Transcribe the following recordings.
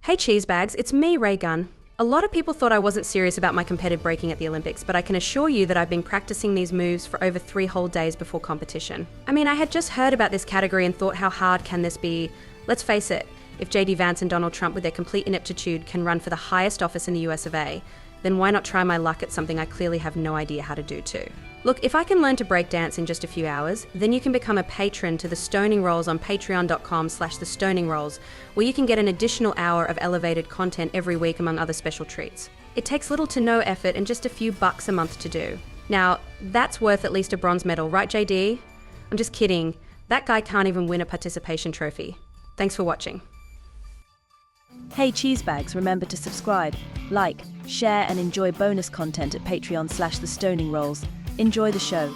Hey cheesebags, it's me, Ray Gunn. A lot of people thought I wasn't serious about my competitive breaking at the Olympics, but I can assure you that I've been practicing these moves for over 3 whole days before competition. I mean, I had just heard about this category and thought, how hard can this be? Let's face it, if JD Vance and Donald Trump with their complete ineptitude can run for the highest office in the US of A, then why not try my luck at something I clearly have no idea how to do too? Look, if I can learn to break dance in just a few hours, then you can become a patron to the Stoning Rolls on patreon.com/thestoningRolls, where you can get an additional hour of elevated content every week among other special treats. It takes little to no effort and just a few bucks a month to do. Now, that's worth at least a bronze medal, right JD? I'm just kidding. That guy can't even win a participation trophy. Thanks for watching. Hey cheesebags, remember to subscribe, like, share and enjoy bonus content at patreon.com/thestoningRolls. Enjoy the show.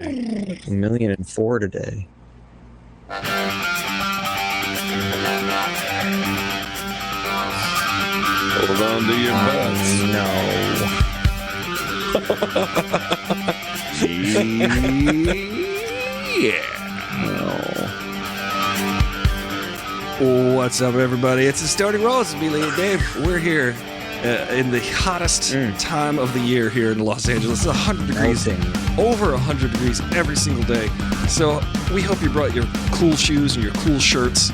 1,004,000 today. Hold on to your butts. No. Yeah. What's up, everybody? It's the Stoning Rolls. It's me, Lee and Dave. We're here in the hottest time of the year here in Los Angeles. It's 100 degrees, over 100 degrees every single day. So we hope you brought your cool shoes and your cool shirts.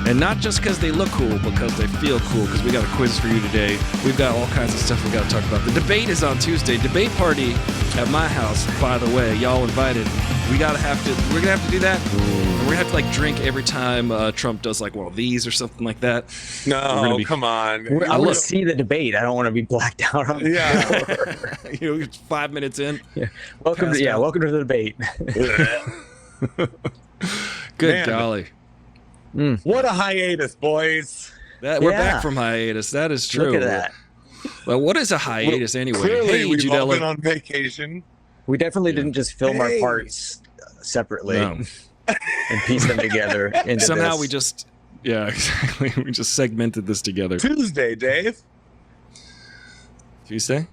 And not just because they look cool, but because they feel cool, because we got a quiz for you today. We've got all kinds of stuff we got to talk about. The debate is on Tuesday. Debate party at my house, by the way. Y'all invited. We're gonna have to do that. And we're gonna have to like drink every time Trump does like one of these or something like that. No, come on. I want to see the debate. I don't want to be blacked out on Yeah. You know, 5 minutes in. Yeah. Welcome to the debate. Good Man. golly. What a hiatus, boys. We're back from hiatus. That is true. Look at that. Well, what is a hiatus anyway? Clearly, Hey, we've all Judella. been on vacation. We definitely didn't just film our Hey. parts separately No. and piece them together into Somehow this. we just, yeah, exactly. We just segmented this together. Tuesday, Dave. Tuesday?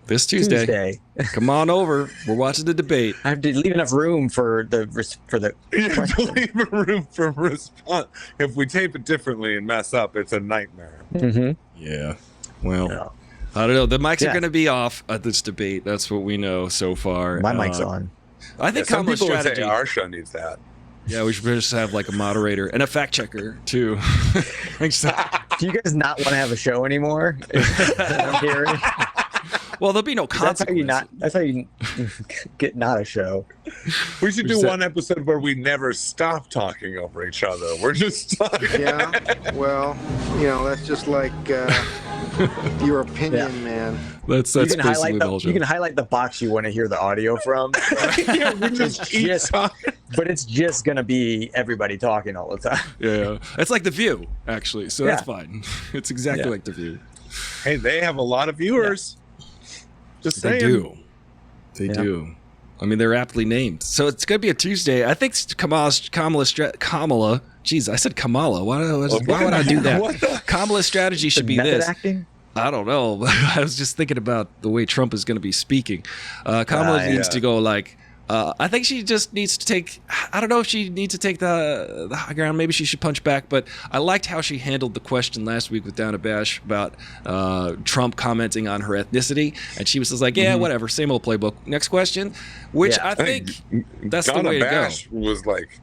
This Tuesday. Come on over. We're watching the debate. I have to leave enough room for the You have to leave a room for response. If we tape it differently and mess up, it's a nightmare. Yeah. Well, No. I don't know. The mics are Yeah. going to be off at this debate. That's what we know so far. My mic's on. I think Some Kamala's people would say strategy. our show needs that. Yeah, we should just have like a moderator and a fact checker too. Thanks. Do you guys not want to have a show anymore? I'm hearing. Well, there'll be no consequences. That's how you get not a show. We should do said- one episode where we never stop talking over each other. We're just talking. Yeah, well, you know, that's just like your opinion, man. That's You can basically the whole show. you can highlight the box you want to hear the audio from, Yeah, we just keep just- talking. but it's just gonna be everybody talking all the time. Yeah, it's like The View, actually. So that's Yeah. fine. It's exactly Yeah. like The View. Hey, they have a lot of viewers. Just They saying. do. They do. I mean, they're aptly named. So it's going to be a Tuesday. I think Kamala. Jeez, I said Kamala. Why would I do that? What the- Kamala's strategy should be Method this. acting. I don't know. I was just thinking about the way Trump is going to be speaking. Kamala needs to go like. I think she just needs to take. I don't know if she needs to take the high ground. Maybe she should punch back. But I liked how she handled the question last week with Downa Bash about Trump commenting on her ethnicity, and she was just like, "Yeah, whatever, same old playbook." Next question, which Yeah. I think that's the Donna way to Bash was like, go.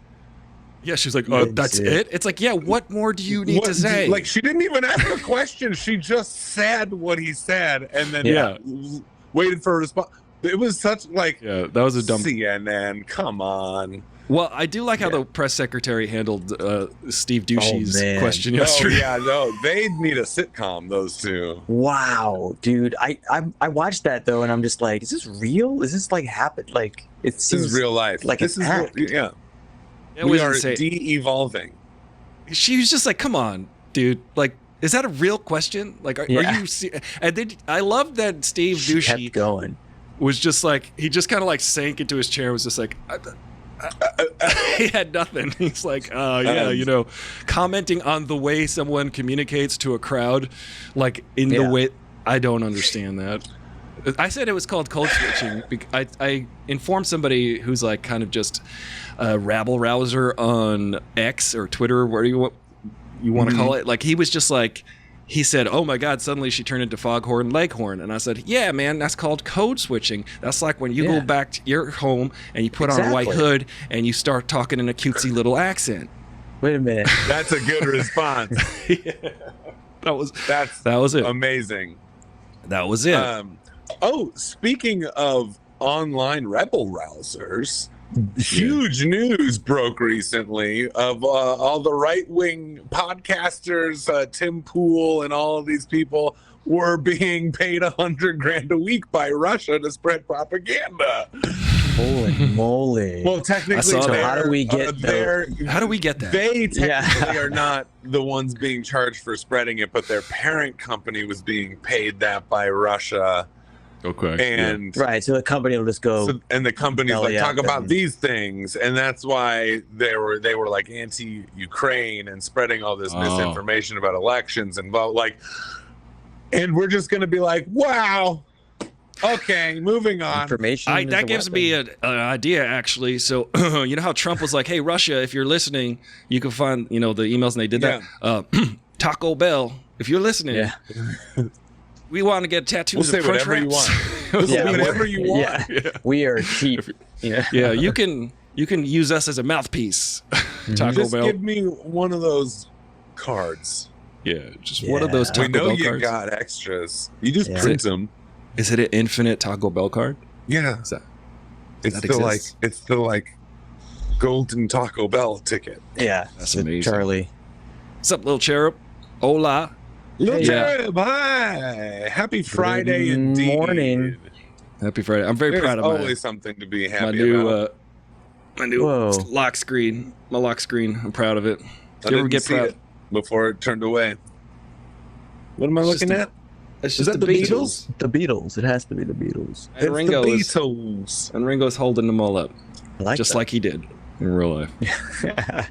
Yeah, she's like, Yeah, "That's yeah. it." It's like, yeah, what more do you need what- to say? like she didn't even ask a question. She just said what he said and then waited for a response. It was such like yeah, that was a dumb. CNN. Come on. Well, I do like how the press secretary handled Steve Ducey's man. question Oh yesterday. yeah, no, they need a sitcom. Those two. Wow, dude, I watched that though, and I'm just like, is this real? Is this like happened? Like it This seems is real life. like this an is act. yeah. It We was are insane. de-evolving. She was just like, "Come on, dude! Like, is that a real question? Like, are Yeah. you?" And then I love that Steve She Ducey kept going. was just like, he just kind of like sank into his chair. And was just like, he had nothing. He's like, yeah, you know, commenting on the way someone communicates to a crowd, like in the Yeah. way I don't understand that. I said it was called code switching. I informed somebody who's like kind of just a rabble rouser on X or Twitter, where you want to call it. Like he was just like, he said, "Oh my God, suddenly she turned into Foghorn Leghorn." And I said, "Yeah, man, that's called code switching. That's like when you go back to your home and you put on a white hood and you start talking in a cutesy little accent." Wait a minute. That's a good response. That was it. Amazing. That was it. Speaking of online rebel rousers, huge news broke recently of all the right-wing podcasters, Tim Pool and all of these people were being paid $100,000 a week by Russia to spread propaganda. Holy moly. Well, technically, so how do we get how do we get that? They technically are not the ones being charged for spreading it, but their parent company was being paid that by Russia. Okay. And right, so the company will just go. And the company's like, talk about these things, and that's why they were like anti-Ukraine and spreading all this misinformation about elections and and we're just gonna be like, wow. Okay, moving on. Information. That gives me an idea, actually. So, you know how Trump was like, "Hey, Russia, if you're listening, you can find, the emails," and they did that. Taco Bell, if you're listening, we want to get tattoos of Crunch whatever you Wraps. want. Whatever you want. Yeah. We are cheap. Yeah, you can use us as a mouthpiece. Taco Just Bell. give me one of those cards. Yeah, just one of those Taco We know Bell you cards. got extras. You just print them. Is it an infinite Taco Bell card? Yeah. It's the like golden Taco Bell ticket. Yeah. That's amazing. Charlie. What's up, little cherub? Hola. Little cherub, hi. Happy Friday indeed. Morning. Happy Friday. I'm very proud of There's always something to be happy about. My new lock screen. My lock screen. I'm proud of it. I didn't see it before it turned away. What am I looking at? It's Is just that the the Beatles. The Beatles. It has to be the Beatles. It's the Beatles. And Ringo's holding them all up. Just like he did in real life.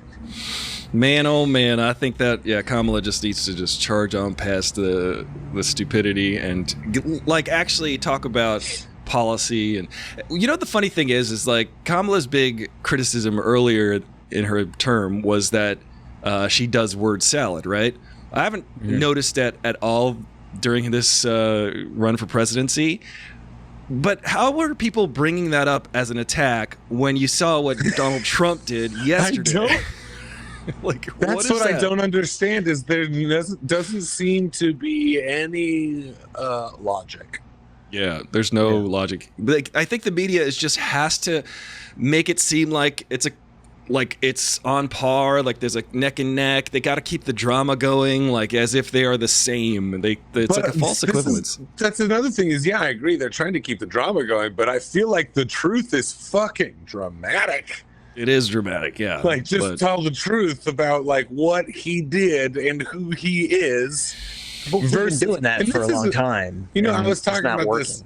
Man, oh man, I think that Kamala just needs to just charge on past the stupidity and actually talk about policy. And the funny thing is like Kamala's big criticism earlier in her term was that she does word salad, right? I haven't noticed that at all during this run for presidency. But how were people bringing that up as an attack when you saw what Donald Trump did yesterday? That's what I don't understand is there doesn't seem to be any logic. Yeah, there's no logic. I think the media has to make it seem like it's on par, like there's a neck and neck. They got to keep the drama going, like as if they are the same. It's like a false equivalence. That's another thing is, I agree. They're trying to keep the drama going, but I feel like the truth is fucking dramatic. It is dramatic, yeah. Tell the truth about what he did and who he is. We've been doing that for a long time. I was talking about this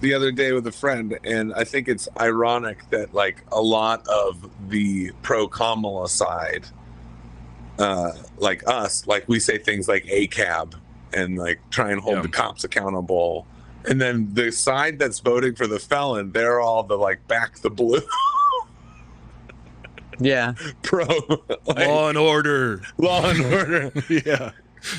the other day with a friend, and I think it's ironic that a lot of the pro-Kamala side, like us, we say things like ACAB and try and hold the cops accountable, and then the side that's voting for the felon, they're all the back the blue. Yeah. Pro. Law and order. Yeah.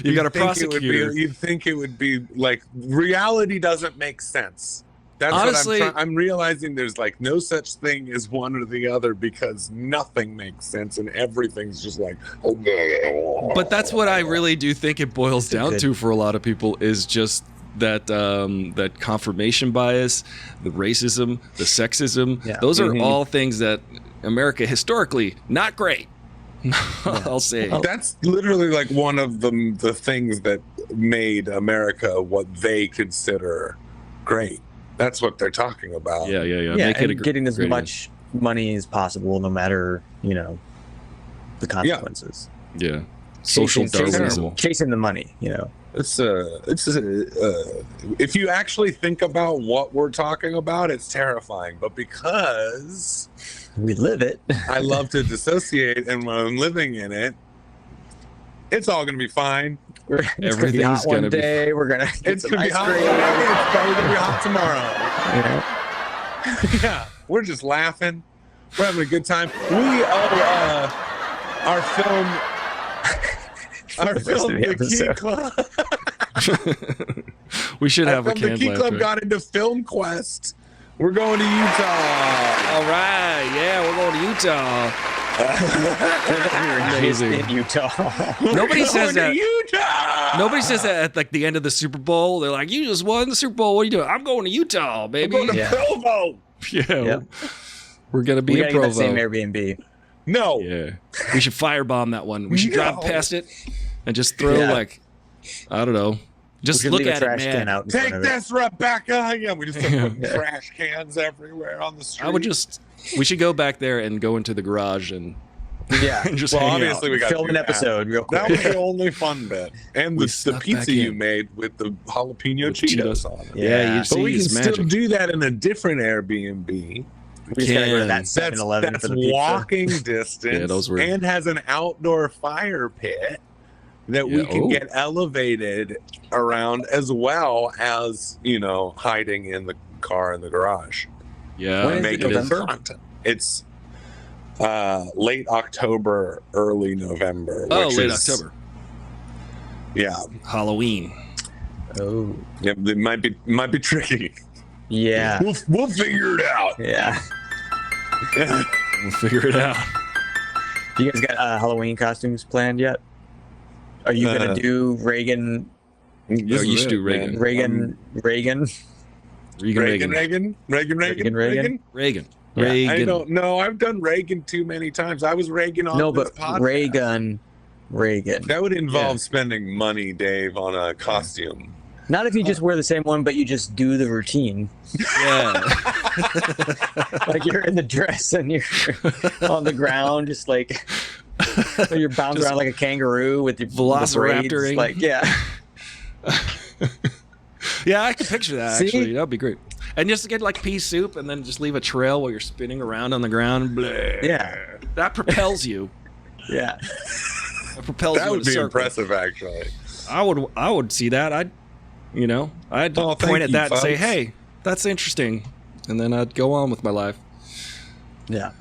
You got a prosecutor. You'd think it would be reality doesn't make sense. That's honestly, what I'm realizing there's no such thing as one or the other because nothing makes sense and everything's just But that's what I really do think it boils down to for a lot of people is just that that confirmation bias, the racism, the sexism. Yeah. Those are all things that America historically not great. I'll say that's literally one of the things that made America what they consider great. That's what they're talking about. Yeah. Make it getting as much money as possible, no matter the consequences. Yeah. Social Darwinism. Chasing the money. It's if you actually think about what we're talking about, it's terrifying. But because we live it, I love to dissociate, and when I'm living in it, it's all gonna be fine. Everything's gonna be day. We're gonna. It's gonna be hot. It's probably gonna be hot tomorrow. Yeah, we're just laughing. We're having a good time. We owe our film. I filmed the Key Club. We should have a The canned Key laugh Club track. got into Film Quest. We're going to Utah. All right, yeah, we're going to Utah. Amazing. In Utah. Nobody says Going to that. Utah. Nobody says that at like the end of the Super Bowl. They're like, "You just won the Super Bowl. What are you doing?" I'm going to Utah, baby. Going to Provo. Yeah, Yep. we're gonna be We in gotta get that Provo. same Airbnb. No. Yeah, we should firebomb that one. We should drive No. past it and just throw like, I don't know, just We should look leave a at it, trash can man. out in Take front of it. this, Rebecca. Yeah, we just have trash cans everywhere on the street. I would just. We should go back there and go into the garage and Yeah. just Well, hang obviously out. we got Film an episode real quick. That was the only fun bit, and We the snuck back pizza you in. made with the jalapeno With Cheetos Cheetos. on it. Yeah, you But see, But we can it's still magic. do that in a different Airbnb. We just gotta go to that Can. 7-Eleven That's for the pizza. walking distance, Yeah, those were- and has an outdoor fire pit that we Yeah, can oh. get elevated around, as well as hiding in the car in the garage. Yeah, When is Make it, it November? content. It's late October, early November. Oh, which late is- October, Yeah, Halloween. Oh. yeah, it might be tricky. Yeah. We'll figure it out. Yeah. We'll figure it out. You guys got Halloween costumes planned yet? Are you gonna do Reagan? you should do Reagan. Reagan? Reagan. Reagan. Yeah, Reagan. I don't know. I've done Reagan too many times. I was Reagan on No, this but podcast. Reagan. That would involve Yeah. spending money, Dave, on a costume. Not if you just wear the same one, but you just do the routine. Yeah. Like you're in the dress and you're on the ground, just like you're bouncing around like a kangaroo with your Velociraptoring. Like, yeah. Yeah, I could picture that See? actually. That'd be great. And just get like pea soup and then just leave a trail while you're spinning around on the ground. Blah. Yeah. That propels you. Yeah. That propels That you would in a be circle. impressive, actually. I would see that. I'd Oh, point thank at you, that and say, folks. "Hey, that's interesting," and then I'd go on with my life. Yeah.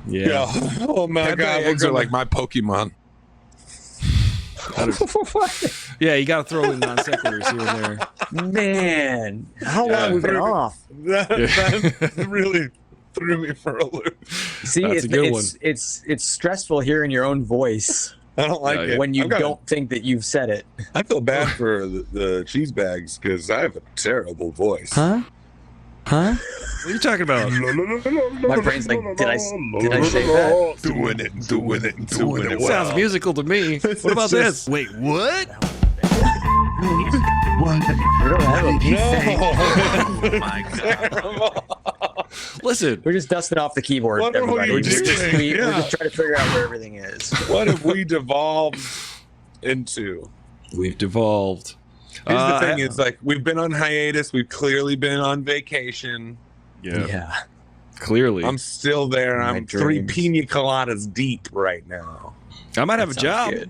Yeah. Oh my Cadbury God. eggs are like my Pokemon. Yeah, you got to throw in non sequiturs here and there. Man, how long have we been off? That really threw me for a loop. See, That's a good one. it's stressful hearing your own voice I don't like Yeah, it. when you I've got- don't think that you've said it. I feel bad for the cheese bags because I have a terrible voice. Huh? What are you talking about? My brain's like, did I say that? Doing it. Sounds well. musical to me. What about just- this? Wait, what? We don't have a beat thing. Oh my God. Listen, We're just dusting off the keyboard, What are we everybody. We're just doing? we're Yeah. just trying to figure out where everything is. What have we devolved into? we've devolved. Here's the thing: is like we've been on hiatus. We've clearly been on vacation. Yeah, clearly. I'm still there. My I'm three dreams. pina coladas deep right now. I might have a Sounds job. good.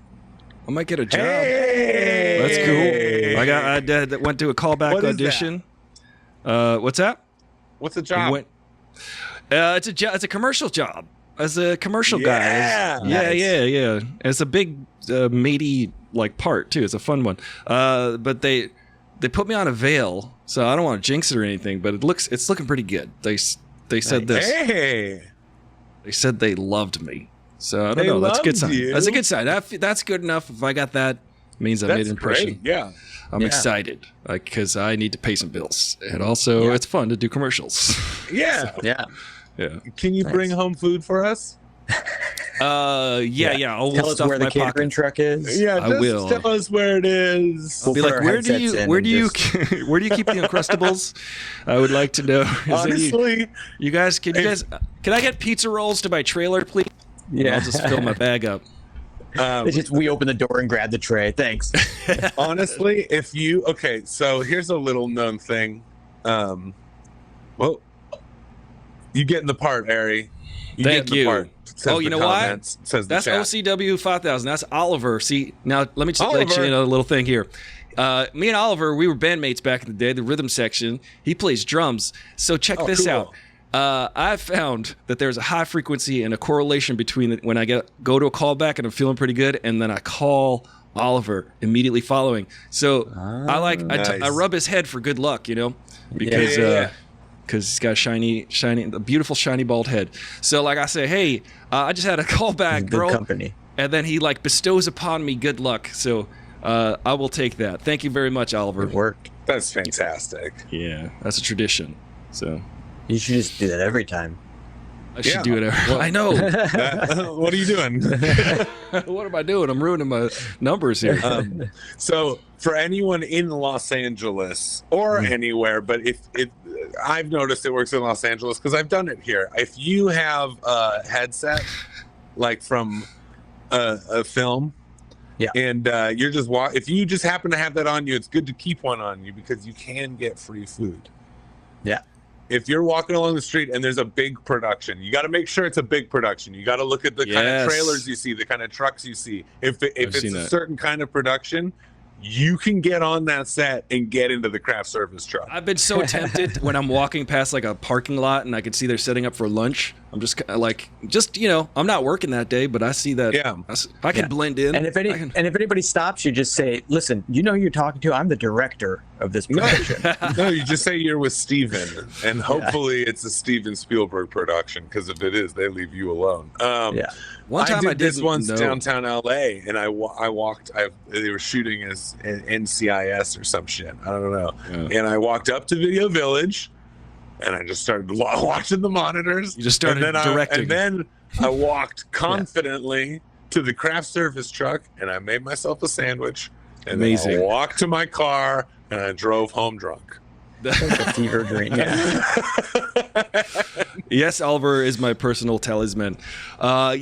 I might get a job. Hey, That's cool. I went to a callback What is audition. What's that? What's the job? Went, it's a commercial job as a commercial guy. Yeah. Nice. Yeah. It's a big meaty like part too. It's a fun one. But they put me on a veil, so I don't want to jinx it or anything. But it's looking pretty good. They said this. Hey, They said they loved me. So I don't They know. That's a good loved sign. you? That's a good sign. That's good enough. If I got that, it means I made that's an impression. great. Yeah. I'm Yeah. excited because I need to pay some bills, and also it's fun to do commercials. Yeah. Yeah. Yeah. Can you bring home food for us? Yeah. I'll Tell us stuff where the my catering pocket. truck is. Yeah, I just will. tell us where it is. We'll Be put like, our where do headsets you in where and do you just- where do you keep the Uncrustables? I would like to know. Is there Honestly, you guys can I get pizza rolls to my trailer, please? Yeah. I'll just fill my bag up. It's just we open the door and grab the tray. Thanks. honestly, so here's a little known thing. Well, you get in the part, Ari. You Thank get in the you. part, says Oh, you the know why? comments, Says the That's chat. OCW 5000. That's Oliver. See, now let me just let Oliver. you know a little thing here. Me and Oliver, we were bandmates back in the day, the rhythm section. He plays drums. So check this cool. out. I've found that there's a high frequency and a correlation between when I go to a callback and I'm feeling pretty good, and then I call Oliver immediately following. So I rub his head for good luck, because he's got a beautiful shiny bald head. So like I say, hey, I just had a callback, bro. Company. And then he like bestows upon me good luck. So I will take that. Thank you very much, Oliver. It worked. That's fantastic. Yeah, that's a tradition. So You should just do that every time. I should do it. I know. What are you doing? What am I doing? I'm ruining my numbers here. So for anyone in Los Angeles or anywhere, but if I've noticed it works in Los Angeles because I've done it here. If you have a headset, like from a film, and you're just if you just happen to have that on you, it's good to keep one on you because you can get free food. Yeah. If you're walking along the street and there's a big production, you got to make sure it's a big production. You got to look at the kind of trailers you see, the kind of trucks you see. If it's a certain kind of production, you can get on that set and get into the craft service truck. I've been so tempted when I'm walking past like a parking lot and I can see they're setting up for lunch. I'm just like, I'm not working that day, but I see that. Yeah. I can blend in. And if anybody stops you, just say, listen, who you're talking to? I'm the director of this production. No, you just say you're with Steven, and hopefully it's a Steven Spielberg production, because if it is, they leave you alone. One time I did this once downtown LA, and I walked. They were shooting as NCIS or some shit. I don't know. Yeah. And I walked up to Video Village, and I just started watching the monitors. You just started directing. And then I walked confidently to the craft service truck, and I made myself a sandwich. And Amazing. Then I walked to my car, and I drove home drunk. That's a fever dream. Yes, Oliver is my personal talisman. I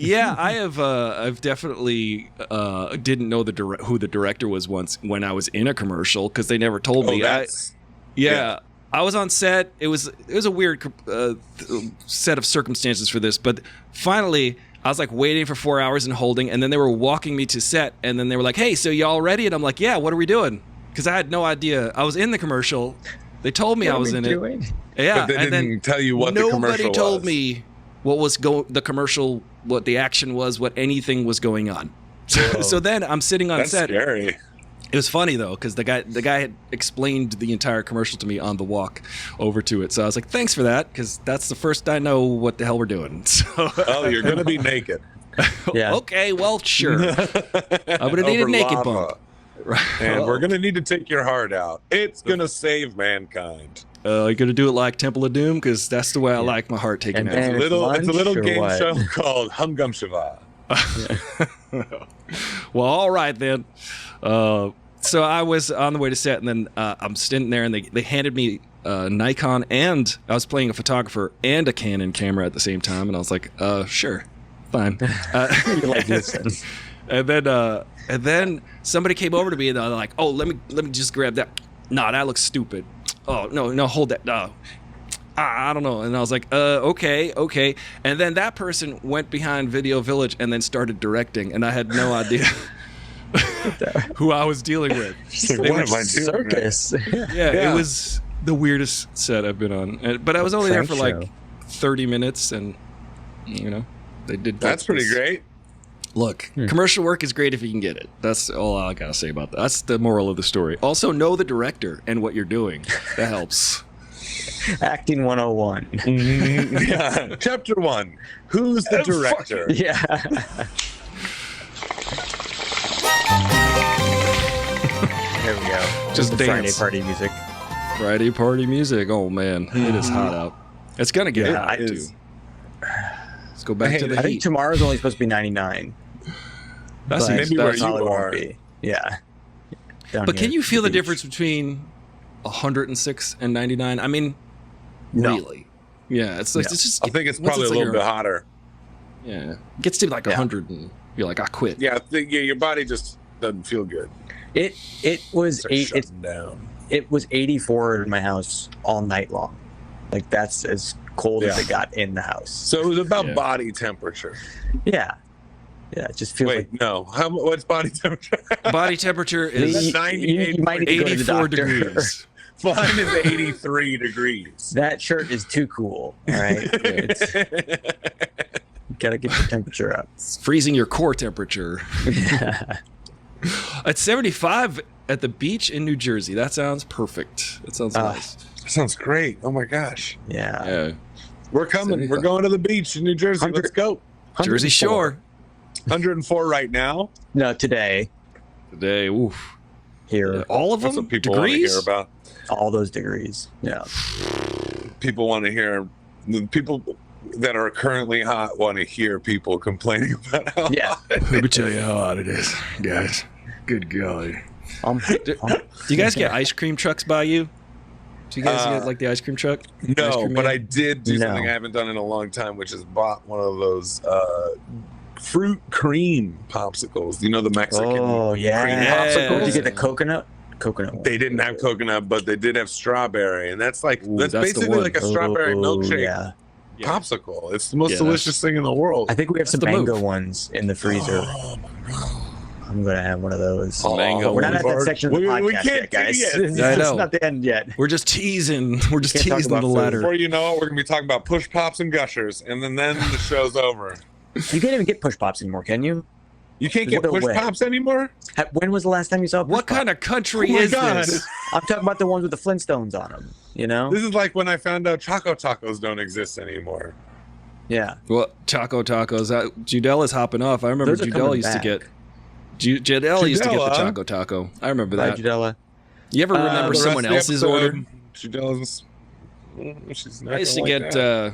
have. I've definitely didn't know who the director was once when I was in a commercial because they never told me. I was on set. It was a weird set of circumstances for this, but finally I was like waiting for 4 hours and holding, and then they were walking me to set, and then they were like, "Hey, so y'all ready?" And I'm like, "Yeah, what are we doing?" Because I had no idea. I I was in the commercial. They told me I was in it. Yeah, but they didn't tell you what the commercial was. Nobody told me what was the commercial, what the action was, what anything was going on. So then I'm sitting on set. That's scary. It was funny though, because the guy had explained the entire commercial to me on the walk over to it. So I was like, "Thanks for that," because that's the first I know what the hell we're doing. So, you're gonna be naked. Yeah. Okay, well, sure. I'm gonna need a naked bump. Right. And we're gonna need to take your heart out. It's gonna save mankind. You gonna do it like Temple of Doom? Because that's the way I like my heart taken out. It's a little game show called Hungum Shiva. Well, all right then. So I was on the way to set, and then I'm standing there, and they handed me Nikon, and I was playing a photographer and a Canon camera at the same time, and I was like, sure, fine. You like this? And then somebody came over to me, and they're like, "Oh, let me just grab that. Nah, that looks stupid. Oh, no, hold that. I don't know." And I was like, okay. And then that person went behind Video Village and then started directing, and I had no idea who I was dealing with. What am I doing? Circus. Yeah, it was the weirdest set I've been on. But I was only there for like 30 minutes, and they did. That's pretty great. Look, commercial work is great if you can get it. That's all I gotta say about that. That's the moral of the story. Also, know the director and what you're doing. That helps. Acting 101. Yeah. Chapter 1. Who's the director? Yeah. There we go. Just dance. Friday party music. Friday party music. Oh man, it is hot out. It's gonna get hot too. Let's go back to the heat. I think tomorrow's only supposed to be 99. That's maybe where you are. Yeah. But can you feel the difference between 106 and 99? I mean, really? Yeah, it's like it's just. I think it's probably a little bit hotter. Yeah, it gets to like 100, and you're like, I quit. Yeah, your body just doesn't feel good. It was down. It was 84 in my house all night long. Like that's as cold as it got in the house. So it was about body temperature. Yeah. Yeah, it just feels like... no. What's body temperature? Body temperature is 98, you might need to go to the 84 doctor. degrees. Mine is 83 degrees. That shirt is too cool. All right. Gotta get the temperature up. It's freezing your core temperature. At 75 at the beach in New Jersey. That sounds perfect. That sounds nice. That sounds great. Oh my gosh. Yeah. We're coming. 75. We're going to the beach in New Jersey. Let's go. Jersey Shore. 104 right now. No, today. Today. Oof. Here. All of That's them? what people want to Degrees? hear about. All those degrees. Yeah. People want to hear, the people that are currently hot want to hear people complaining about how Yeah. hot. Let me tell you how hot it is, guys. Good God. Do Do you guys get ice cream trucks by you? Do you guys get like the ice cream truck? Ice No, cream but man? I did do No. something I haven't done in a long time, which is bought one of those fruit cream popsicles. You know, the Mexican Oh, yeah. cream Yeah. popsicles? Did you get the coconut? Coconut one. They didn't have coconut, but they did have strawberry, and that's like Ooh, that's that's the basically one. like a strawberry milkshake Yeah. Yeah. popsicle. It's the most Yeah, delicious thing in the world. I think we have some the mango move. ones in the freezer. Oh my God. I'm going to have one of those. Mango We're not at that Lord. section of the podcast We can't yet, guys. do it yet. This I is know. not the end yet. We're just teasing. We're just Can't talk teasing the about food. ladder. Before you know it, we're gonna be talking about push pops and gushers, and then the show's over. You can't even get push pops anymore, can you? You can't get What a push way. pops anymore. When was the last time you saw a push What pop? kind of country Oh my is God. this? I'm talking about the ones with the Flintstones on them, you know? This is like when I found out Choco Tacos don't exist anymore. Yeah. Well, Choco Tacos. Judella's hopping off. I remember Those are Judella coming used back. to get. Judella used to get the Judella? Choco Taco. I remember Bye, that. Judella. You ever remember the rest someone of the else's episode, order? She does. She's not I used to gonna like get. that.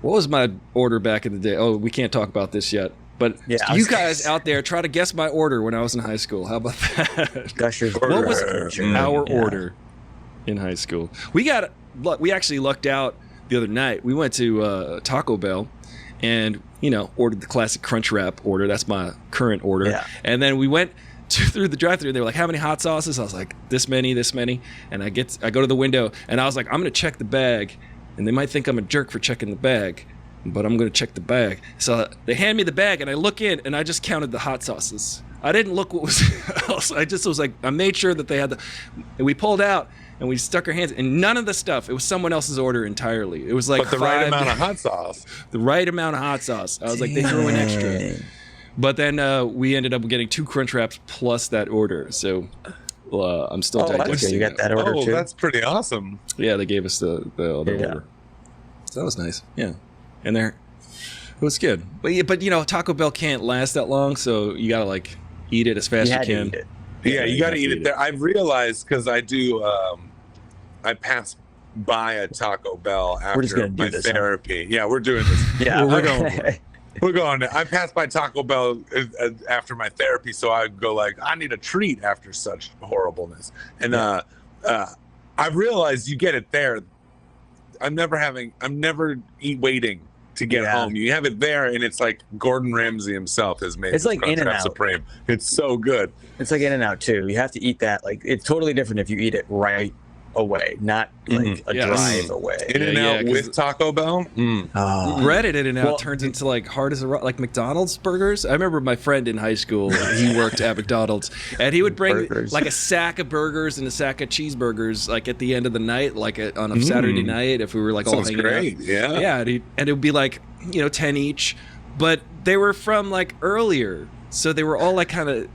What was my order back in the day? Oh, we can't talk about this yet. But Yeah, I you was- guys out there, try to guess my order when I was in high school. How about that? Gushers. What was Mm. our Yeah. order in high school? We actually lucked out the other night. We went to Taco Bell and, ordered the classic crunch wrap order. That's my current order. Yeah. And then we went through the drive-thru. They were like, how many hot sauces? I was like, this many. And I go to the window and I was like, I'm going to check the bag. And they might think I'm a jerk for checking the bag, but I'm going to check the bag. So they hand me the bag and I look in and I just counted the hot sauces. I didn't look what was else. I just was like, I made sure that they had and we pulled out and we stuck our hands and none of the stuff. It was someone else's order entirely. It was like But the right amount of hot sauce. the right amount of hot sauce. I was like, they threw in extra. Dang. But then we ended up getting 2 crunch wraps plus that order. So I'm still Oh, that's digesting. good. You got that order Oh, too? that's pretty awesome. Yeah, they gave us the other Yeah. order. So that was nice. Yeah. And it was good. But Taco Bell can't last that long, so you gotta eat it as fast You as had you to can. eat it. Yeah, you got to have eat it there. I've realized because I do. I pass by a Taco Bell We're just after gonna do my this, huh? therapy. Yeah, we're doing this. Yeah, We're okay. We're going. I pass by Taco Bell after my therapy, so I go I need a treat after such horribleness. And I've realized you get it there. I'm never waiting to get Yeah. home. You have it there, and it's like Gordon Ramsay himself has made. It's this like Crunchwrap In-N-Out. Supreme. It's so good. It's like In-N-Out too. You have to eat that. It's totally different if you eat it right away, not Mhm. a Yes. drive away. In-N-Out 'cause with Taco Bell. Oh. Bread it in and out Well, turns into hard as a rock, like McDonald's burgers. I remember my friend in high school, he worked at McDonald's, and he would bring Burgers. a sack of burgers and a sack of cheeseburgers at the end of the night, on a Saturday night if we were all Sounds hanging great. out. Yeah. Yeah, and it would be 10 each, but they were from earlier, so they were all kind of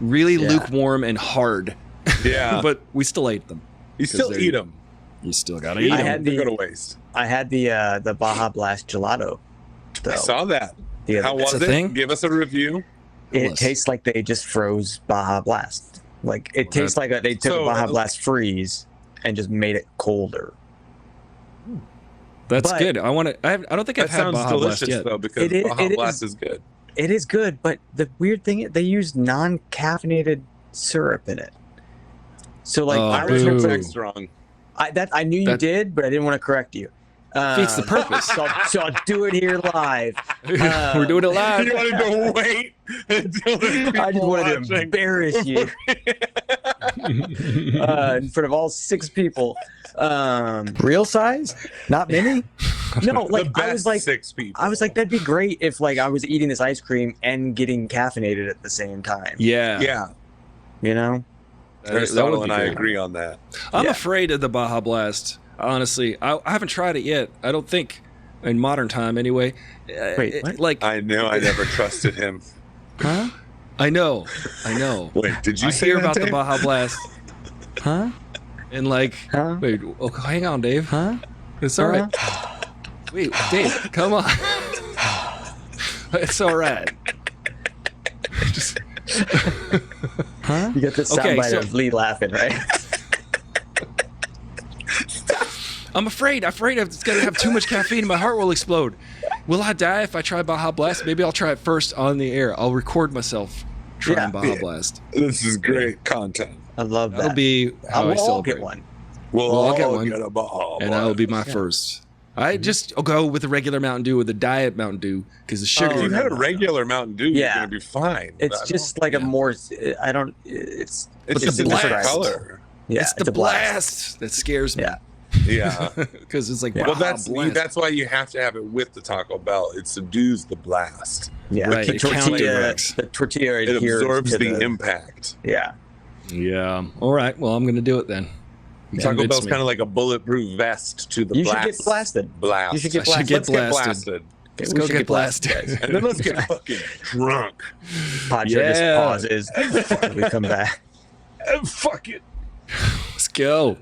really Yeah. lukewarm and hard. Yeah. But we still ate them. You still they're- eat them. You still gotta eat I them. had They the- go to waste. I had the Baja Blast gelato. I saw that. the How other was That's a it? thing? Give us a review. It tastes like they just froze Baja Blast. It tastes like they took So, a Baja Blast freeze and just made it colder. That's but- good. I want to. I don't think I've That had sounds Baja Blast delicious yet. though, because It Baja is- Blast is good. It is good, but the weird thing is they use non-caffeinated syrup in it. So Oh, I I was boo. respect strong. I knew you That- did, but I didn't want to correct you. Defeats the purpose. So I'll do it here live. We're doing it live. You wanted to wait until the I just people wanted to watching. embarrass you in front of all 6 people. Real size, not mini. No, The best I was like, 6 people. I was like, that'd be great if I was eating this ice cream and getting caffeinated at the same time. Yeah. yeah. You know, Aristotle and I great. agree on that. I'm afraid of the Baja Blast. Honestly, I haven't tried it yet. I don't think in modern time anyway. Wait, what? Like I know I never trusted him. Huh? I know. Wait, did you I say hear that, about the Dave? Baja Blast Huh? and like Huh? wait, hang on, Dave. Huh? It's all right. Wait, Dave, come on. It's all right. Just, Huh? You got the Okay, soundbite so- of Lee laughing, right? I'm afraid it's gonna have too much caffeine and my heart will explode. Will I die if I try Baja Blast? Maybe I'll try it first on the air. I'll record myself trying Baja Blast. This is great content. I love that. That'll be how I we'll all celebrate. get one. We'll I'll all get one. get a ball. And that'll be my first. I'll go with the regular Mountain Dew, with the diet Mountain Dew, because the sugar. If you no, had a no, no. regular Mountain Dew, Yeah. you're gonna be fine. It's just like a more. I don't. It's it's the just a different blast. color. yeah. It's the a blast that scares me. Yeah. Yeah. Because it's like, Well, Baja Blast. that's why you have to have it with the Taco Bell. It subdues the blast. Yeah. Right, The it tortilla. counteracts. The tortilla It adheres absorbs to the impact. Yeah. Yeah. All right. Well, I'm going to do it then. Taco Bell's kind of like a bulletproof vest to the You blast. should get blasted. Blast. You should get I should blasted. get Let's blasted. Let's We go should get blasted. guys. And then let's get fucking drunk. Podjo Yeah. just pauses. We come back. And fuck it. Let's go.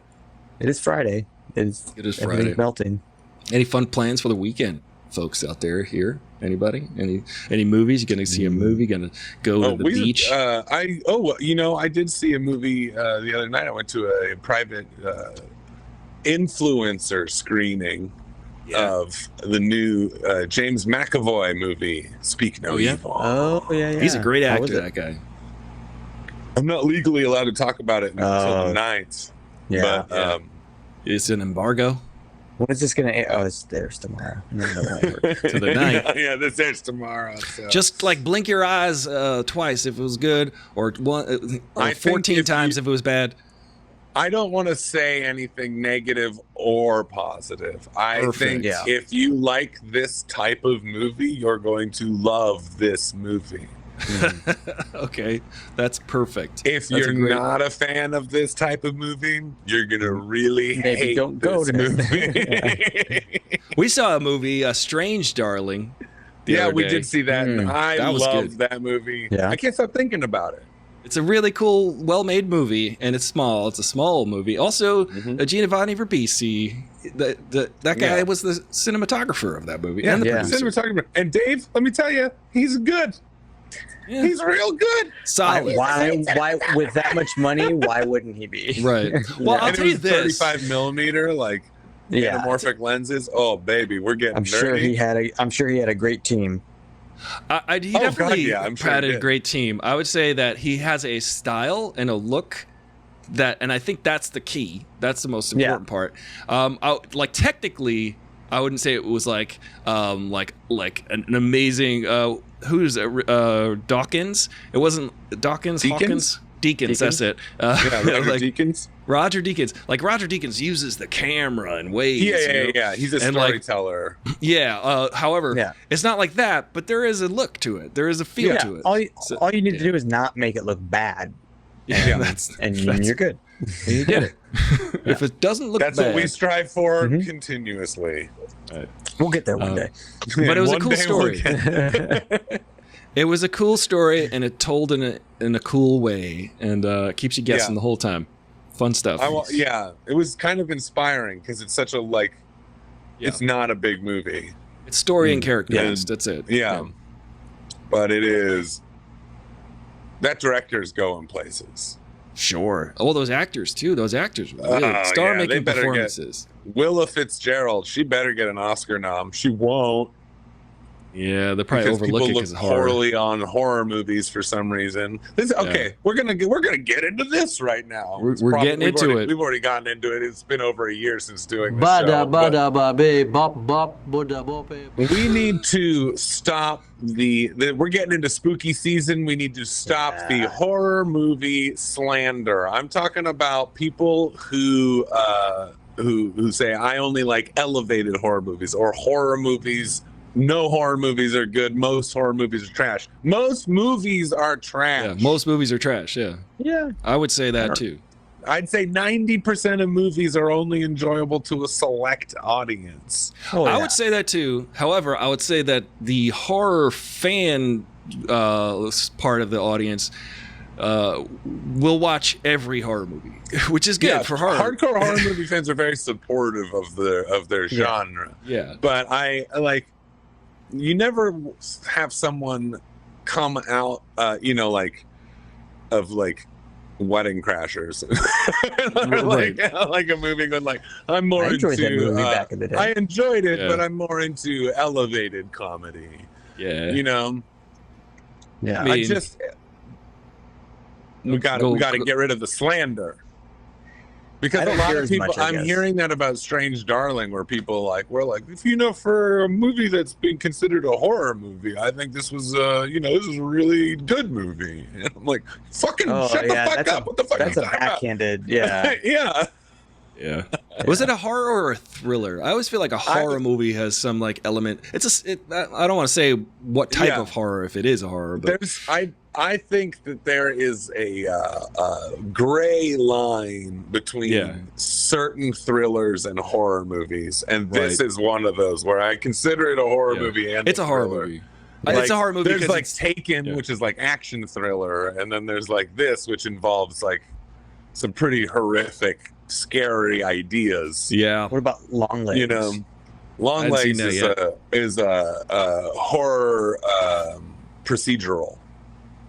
It is Friday. It is Friday. Everything's melting. Any fun plans for the weekend, folks out there? Here, anybody? Any movies? You going to see a movie? Going to go to the beach? I did see a movie the other night. I went to a private influencer screening of the new James McAvoy movie, Speak No Oh, yeah? Evil. Oh yeah, yeah. He's a great How was actor, it? that guy. I'm not legally allowed to talk about it until Oh. the 9th. Yeah. But It's an embargo When is this gonna air? Oh, it's there's tomorrow. No, no, no. to the night. yeah, this airs tomorrow. So. Just like blink your eyes twice if it was good, or I think 14 times if it was bad. I don't want to say anything negative or positive. I Perfect. think Yeah. if you like this type of movie, you're going to love this movie. Okay, that's perfect. If That's a you're great- not a fan of this type of movie, you're gonna really Maybe hate don't go this to it. movie. We saw a movie, A Strange Darling. the Yeah, other we day. did see that. And I That was loved good. that movie. Yeah. I can't stop thinking about it. It's a really cool, well-made movie, and it's small. It's a small movie. Also, Giovanni Ribisi, that guy Yeah. was the cinematographer of that movie, Yeah, and the yeah. producer. Cinematographer. And Dave, let me tell you, he's good. Yeah. He's real good. Solid. Why with that much money? Why wouldn't he be? Right. Well, I'll And it tell you was this. 35 millimeter, like Yeah. anamorphic lenses. Oh, baby, we're getting I'm sure nerdy. he had a great team. He Oh, God, definitely yeah, I'm sure he had a did. great team. I would say that he has a style and a look and I think that's the key. That's the most Yeah. important part. Like technically, I wouldn't say it was like an amazing. Who's Dawkins? It wasn't Dawkins. Deakins? Hawkins. Deakins, that's it. Yeah, Roger like, Deakins. Roger Deakins. Like Roger Deakins uses the camera in ways. Yeah, you yeah, know? yeah. He's a And, like, storyteller. Yeah. However, Yeah. it's not like that, but there is a look to it. There is a feel Yeah. to it. All you need to do is not make it look bad, Yeah, and that's you're good. you did it. If it doesn't look That's bad, what we strive for Mhm. continuously. We'll get there one day. But it was a One cool day we'll story. get- It was a cool story, and it told in a cool way, and keeps you guessing Yeah. the whole time. Fun stuff. yeah, it was kind of inspiring because it's such a Yeah. it's not a big movie. It's story and character. Yeah. That's it. Yeah. But it is. That director's going places. Sure. Oh, those actors too. Those actors were really Oh, yeah, star-making they better get- performances. Willa Fitzgerald, she better get an Oscar nom. She won't. Yeah, they're probably Because people overlooking look because of horror. poorly on horror movies for some reason. Okay, we're gonna get into this right now. We're It's getting we've into already- it. We've already gotten into it. It's been over a year since doing the Bada show. but bada ba be bop bop boda bope. we need to stop the. We're getting into spooky season. We need to stop the horror movie slander. I'm talking about people who say I only like elevated horror movies or horror movies no horror movies are good. Most horror movies are trash. Most movies are trash. Yeah, most movies are trash. Yeah. Yeah. I would say that too. I'd say 90% of movies are only enjoyable to a select audience. I would say that too. However, I would say that the horror fan part of the audience will watch every horror movie, which is good for horror. Hardcore horror movie fans are very supportive of their genre. Yeah. But I like, you never have someone come out, of Wedding Crashers, like a movie going like, I'm more into that movie back in the day. I enjoyed it, but I'm more into elevated comedy. Yeah. Yeah. I just we got to get rid of the slander. Because a lot of people, I'm hearing that about Strange Darling, where people we're like, if for a movie that's being considered a horror movie, I think this was, this is a really good movie. And I'm like, shut the fuck up. What the fuck? That's a backhanded, yeah. Yeah. Was it a horror or a thriller? I always feel like a horror movie has some element. I don't want to say what type of horror, if it is a horror, but I think that there is a gray line between certain thrillers and horror movies, and this is one of those where I consider it a horror movie. And it's a horror movie. It's a horror movie. There's Taken, which is action thriller, and then there's this, which involves some pretty horrific, scary ideas. Yeah. What about Longlegs? Longlegs is a horror proceroral.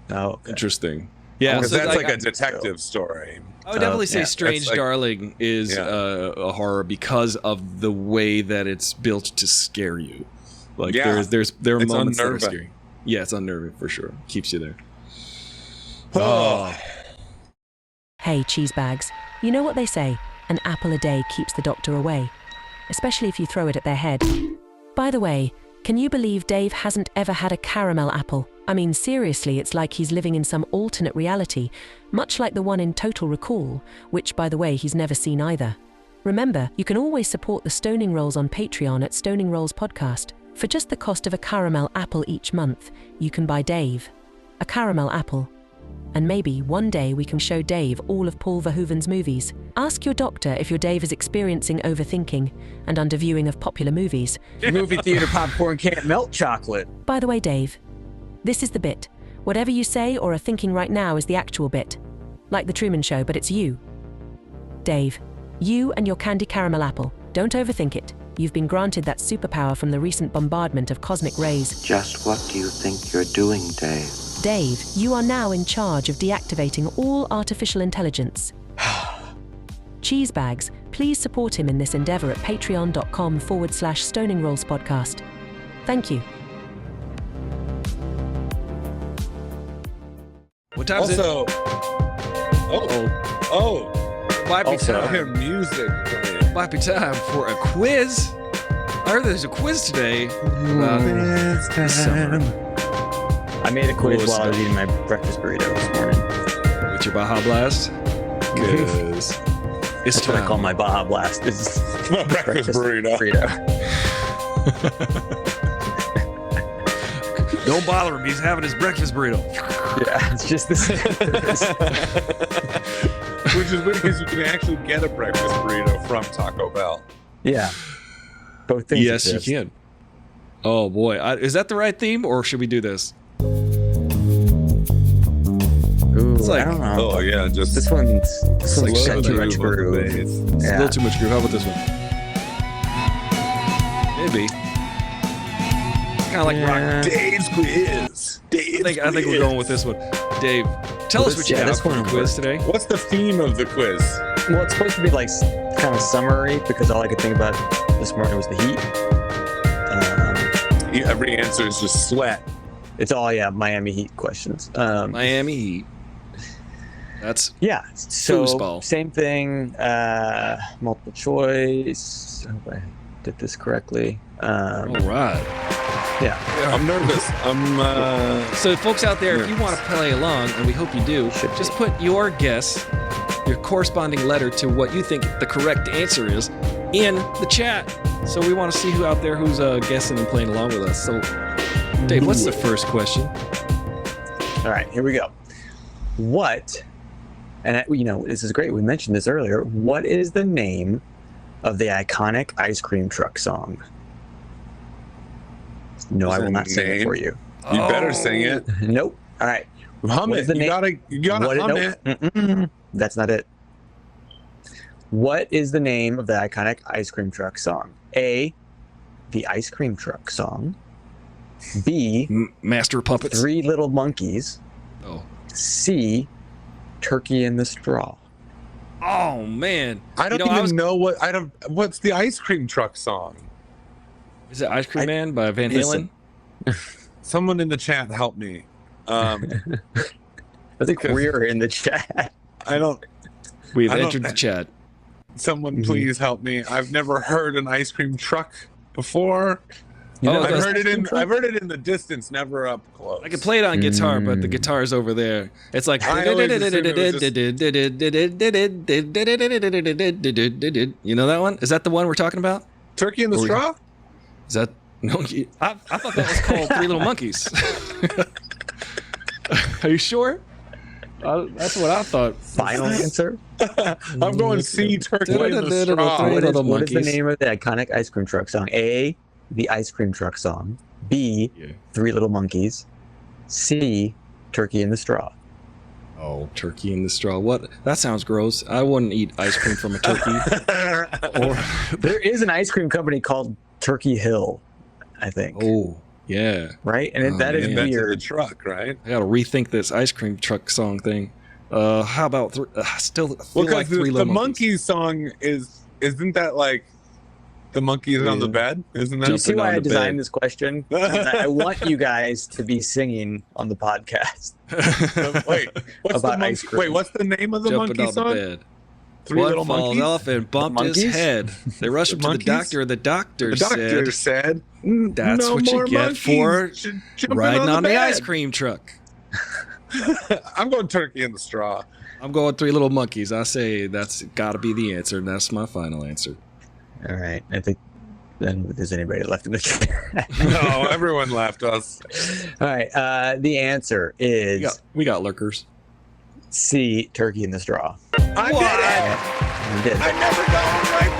Oh, okay. Interesting. Yeah, because that's a detective story. I would definitely say Strange Darling is a horror because of the way that it's built to scare you. There are moments that are scary. Yeah, it's unnerving for sure. Keeps you there. Hey, cheese bags. You know what they say? An apple a day keeps the doctor away. Especially if you throw it at their head. By the way, can you believe Dave hasn't ever had a caramel apple? I mean, seriously, it's like he's living in some alternate reality, much like the one in Total Recall, which, by the way, he's never seen either. Remember, you can always support the Stoning Rolls on Patreon at Stoning Rolls Podcast. For just the cost of a caramel apple each month, you can buy Dave a caramel apple. And maybe one day we can show Dave all of Paul Verhoeven's movies. Ask your doctor if your Dave is experiencing overthinking and underviewing of popular movies. Movie theater popcorn can't melt chocolate. By the way, Dave, this is the bit. Whatever you say or are thinking right now is the actual bit. Like the Truman Show, but it's you. Dave, you and your candy caramel apple. Don't overthink it. You've been granted that superpower from the recent bombardment of cosmic rays. Just what do you think you're doing, Dave? Dave, you are now in charge of deactivating all artificial intelligence. Cheesebags, please support him in this endeavor at patreon.com/Stoning Rolls Podcast. Thank you. What time is it? Might be time. Music. Might be time for a quiz. I heard there's a quiz today about the summer. I made a quiz while I was eating my breakfast burrito this morning. With your Baja Blast? Because it's what I call my Baja Blast. This is my breakfast burrito. Don't bother him. He's having his breakfast burrito. Yeah, it's just this. Which is weird because you can actually get a breakfast burrito from Taco Bell. Yeah. Both things exist. You can. Oh, boy. Is that the right theme, or should we do this? Ooh, I don't know. Oh, yeah. Just this one's set too much groove. It's a little too much groove. How about this one? Maybe. It's kind of like rock. Dave's quiz. I think we're going with this one. Dave, tell us what you have for the quiz today. What's the theme of the quiz? Well, it's supposed to be kind of summery because all I could think about this morning was the heat. Every answer is just sweat. It's all Miami Heat questions. Miami Heat. That's So foosball. Same thing. Multiple choice. I hope I did this correctly. All right. Yeah. I'm nervous. So, folks out there, if you want to play along, and we hope you do, just put your guess, your corresponding letter to what you think the correct answer is, in the chat. So we want to see who out there who's guessing and playing along with us. So, Dave, what's the first question? All right, here we go. What, and this is great. We mentioned this earlier. What is the name of the iconic ice cream truck song? No, I will not sing it for you. You better sing it. Nope. All right. Hum What it. is the You name? gotta hum Nope. it. Mm-mm. That's not it. What is the name of the iconic ice cream truck song? A, the ice cream truck song. B, Master of Puppets. Three Little Monkeys. Oh. C, Turkey in the Straw. Oh man. I don't even know what's the ice cream truck song. Is it Ice Cream Man by Van Halen? Listen. Someone in the chat help me. I think we're in the chat. I don't. We've I don't- entered the chat. Someone please help me. I've never heard an ice cream truck before. You know Oh, what I've ice heard it cream in. truck? I've heard it in the distance, never up close. I can play it on guitar, but the guitar's over there. It's like I always assumed it was you know that one? Is that the one we're talking about? Turkey in the Straw. Is that no? I thought that was called Three Little Monkeys. Are you sure? That's what I thought. Final answer? I'm going C. Turkey in the Straw. Three Little What is the Monkeys. name of the iconic ice cream truck song? A, the ice cream truck song. B, Three Little Monkeys. C, Turkey in the Straw. Oh, Turkey in the Straw. What? That sounds gross. I wouldn't eat ice cream from a turkey. There is an ice cream company called Turkey Hill, I think. Oh, yeah. Right? And that is Invented the weird. truck, right? I got to rethink this ice cream truck song thing. How about still feel Well, like because Three the Little Monkeys song isn't that like the monkeys on the bed? Isn't Do you that? see why I on the designed bed. this question? I want you guys to be singing on the podcast. Wait, what's About the ice cream. Wait, what's the name of the Jumping monkey on the song? bed. Three One Little falls Monkeys. off and bumped his monkeys? head. They rushed him to the monkeys? doctor. The doctor, The doctor said, said, "That's no what you more get monkeys for should jump in riding on the bed." ice cream truck." I'm going Turkey in the Straw. I'm going Three Little Monkeys. I say that's got to be the answer, and that's my final answer. All right. I think then if there's anybody left in the chat. No, everyone left us. All right. The answer is We got lurkers. C, Turkey in the Straw. I did You did. it. I never got it right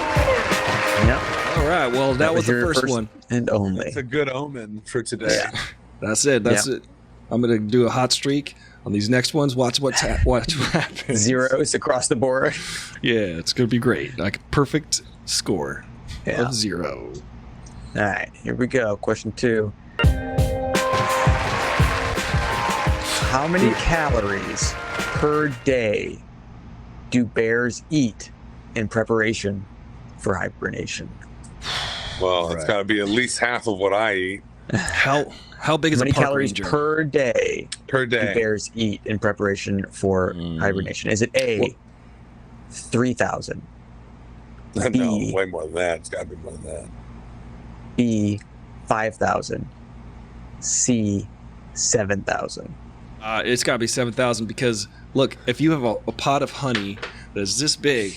before. Yep. All right. Well, that was the your first one. and only. It's a good omen for today. That's it. That's it. I'm gonna do a hot streak on these next ones. Watch what happens. Zeros across the board. Yeah, it's gonna be great. Like a perfect score Yeah. of 0. All right, here we go. Question 2. How many calories per day do bears eat in preparation for hibernation? Well, it's got to be at least half of what I eat How big is How a many park calories ranger? per day per do day. bears eat in preparation for hibernation? Is it A, 3,000, No, B. way more than that. It's got to be more than that. B, 5,000, C, 7,000? It's got to be 7,000 because look, if you have a pot of honey that's this big,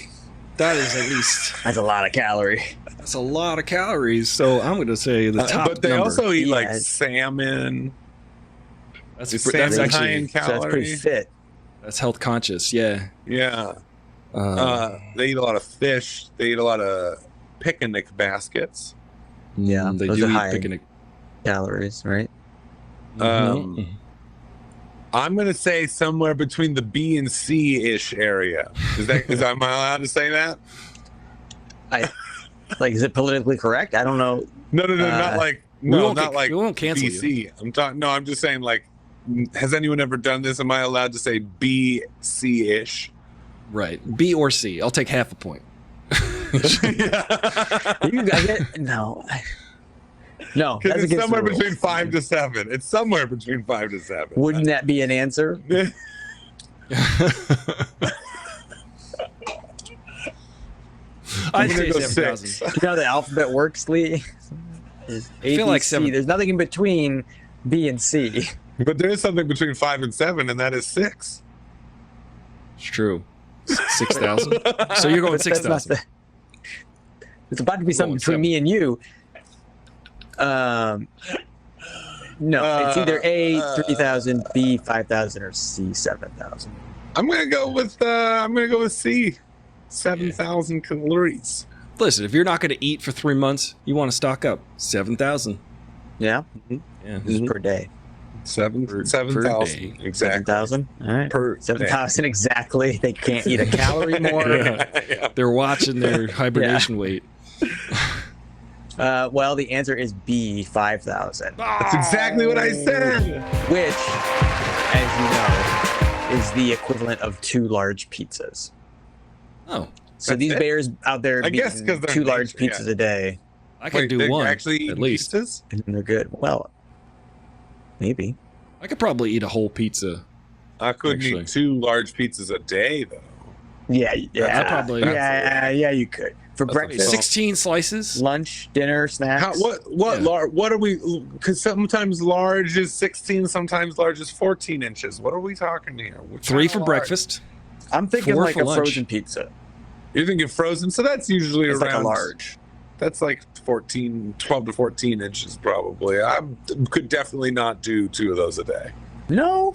that is at least That's a lot of calories. that's a lot of calories. So I'm going to say the top But they number. also eat like Yes. salmon. that's Is that's salmon high actually in So that's pretty calories? fit. that's health conscious. Yeah. Yeah. Um, They eat a lot of fish. They eat a lot of picnic baskets. Yeah, they those do are eat high. picnic. Calories, right? Um, I'm gonna say somewhere between the B and C ish area. Am I allowed to say that? Like, is it politically correct? I don't know. No, not like we won't cancel you. BC. I'm talking. No, I'm just saying like. Has anyone ever done this? Am I allowed to say B, C ish? Right. B or C. I'll take half a point. You guys get no. No, Because that's it's against somewhere the rules. between 5 to 7. It's somewhere between 5 to 7. Wouldn't that be an answer? I'd gonna say go 7,000. 6. You know how the alphabet works, Lee? Is A, feel B, like C. 7. There's nothing in between B and C. But there is something between 5 and 7, and that is 6. It's true. 6,000. So you're going But that's not 6,000. It's about to be something between me and you. No, it's either A, 3,000, B, 5,000, or C, 7,000. I'm gonna go with C, 7,000 calories. Listen, if you're not going to eat for 3 months, you want to stock up 7,000. Yeah? Yeah. This is per day. 7,000 exactly. 7,000? All right. Per 7,000 exactly. They can't eat a calorie more. Yeah. They're watching their hibernation weight. Well, the answer is B, 5,000. That's exactly what I said. Which, as you know, is the equivalent of 2 large pizzas. Oh, So That's these it? bears out there I guess eating 'cause they're 2 large nature, pizzas yeah. a day, I can do they're one actually at eating least. pizzas? and they're good. Well, maybe. I could probably eat a whole pizza. I couldn't Actually. eat 2 large pizzas a day though. Yeah, I probably- yeah, you could. For That's breakfast, 16 slices. lunch, dinner, snacks. What are we? Because sometimes large is 16, sometimes large is 14 inches. What are we talking here? What 3 kind for of breakfast. I'm thinking 4 like for a lunch. frozen pizza. large? You're thinking frozen, so that's usually It's around like a large. That's like 12 to 14 inches probably. I could definitely not do 2 of those a day. No,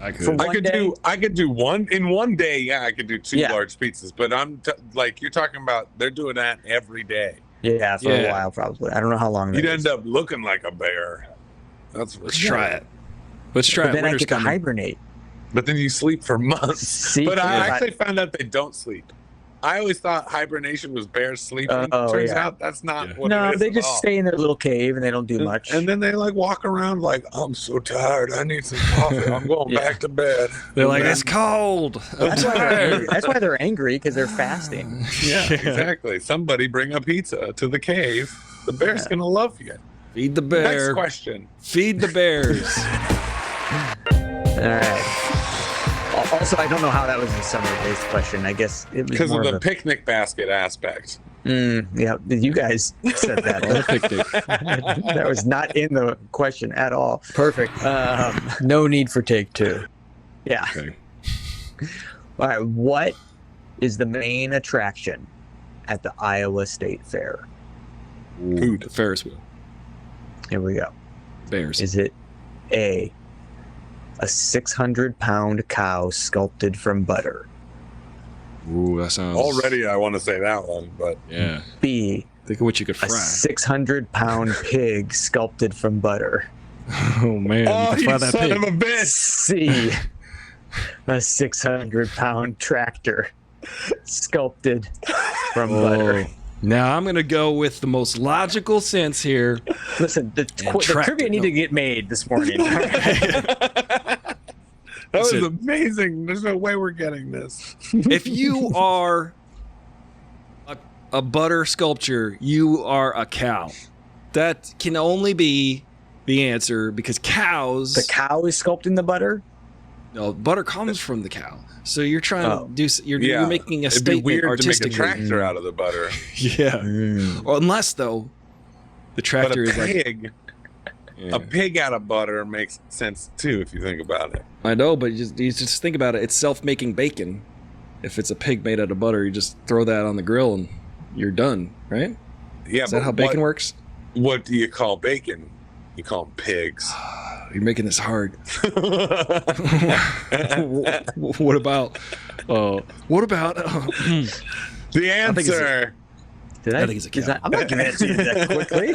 I could. For I one could day? I could do one in one day. Yeah, I could do 2 Yeah. large pizzas. But like you're talking about, they're doing that every day. yeah, for Yeah. a while probably. I don't know how long. You'd that end is. up looking like a bear. That's for Let's sure. try it. Let's try But it. then I Winter's get to coming. hibernate. But then you sleep for months. See, But I yeah. actually found out they don't sleep. I always thought hibernation was bears sleeping. Oh, Turns yeah. out that's not Yeah. what No, it is they at just all. stay in their little cave and they don't do much. And then they like walk around like, I'm so tired. I need some coffee. I'm going Yeah. back to bed. They're like, And it's cold. I'm that's why they're tired. angry. That's why they're angry because they're fasting. yeah, exactly. Somebody bring a pizza to the cave. The bear's gonna love you. Feed the Next bear. question. Feed the bears. All right. Also, I don't know how that was a summer-based question. I guess it was Because more of of the a. picnic basket aspect. Yeah, you guys said that. On a picnic. That was not in the question at all. Perfect. No need for take 2. Yeah. Okay. All right. What is the main attraction at the Iowa State Fair? Food. The Ferris wheel. Here we go. Bears. Is it A, a 600-pound cow sculpted from butter? Ooh, that sounds. Already I want to say that one, but Yeah. B, Think of what you could a fry. 600-pound pig sculpted from butter? Oh man. oh, you can fry you that son pig. of a bitch. C, a 600-pound tractor sculpted from butter? Now I'm gonna go with the most logical sense here. Listen, the tractor, trivia need no. to get made this morning. That was Listen. amazing. There's no way we're getting this. If you are a butter sculpture, you are a cow. That can only be the answer because cows. The cow is sculpting the butter? No, butter comes from the cow. So you're trying Oh. to do. You're Yeah. making a It'd be statement weird to make a artistically. tractor out of the butter. Yeah. Mm. Well, unless though, the But tractor a is like. pig, Yeah. a pig out of butter makes sense too if you think about it. I know, but you just think about it. It's self-making bacon. If it's a pig made out of butter, you just throw that on the grill and you're done, right? Yeah, Is that how bacon works? What do you call bacon? You call them pigs. You're making this hard. What about? What about? The think it's answer. Did I think it's a cow. I'm not giving it to you that quickly. You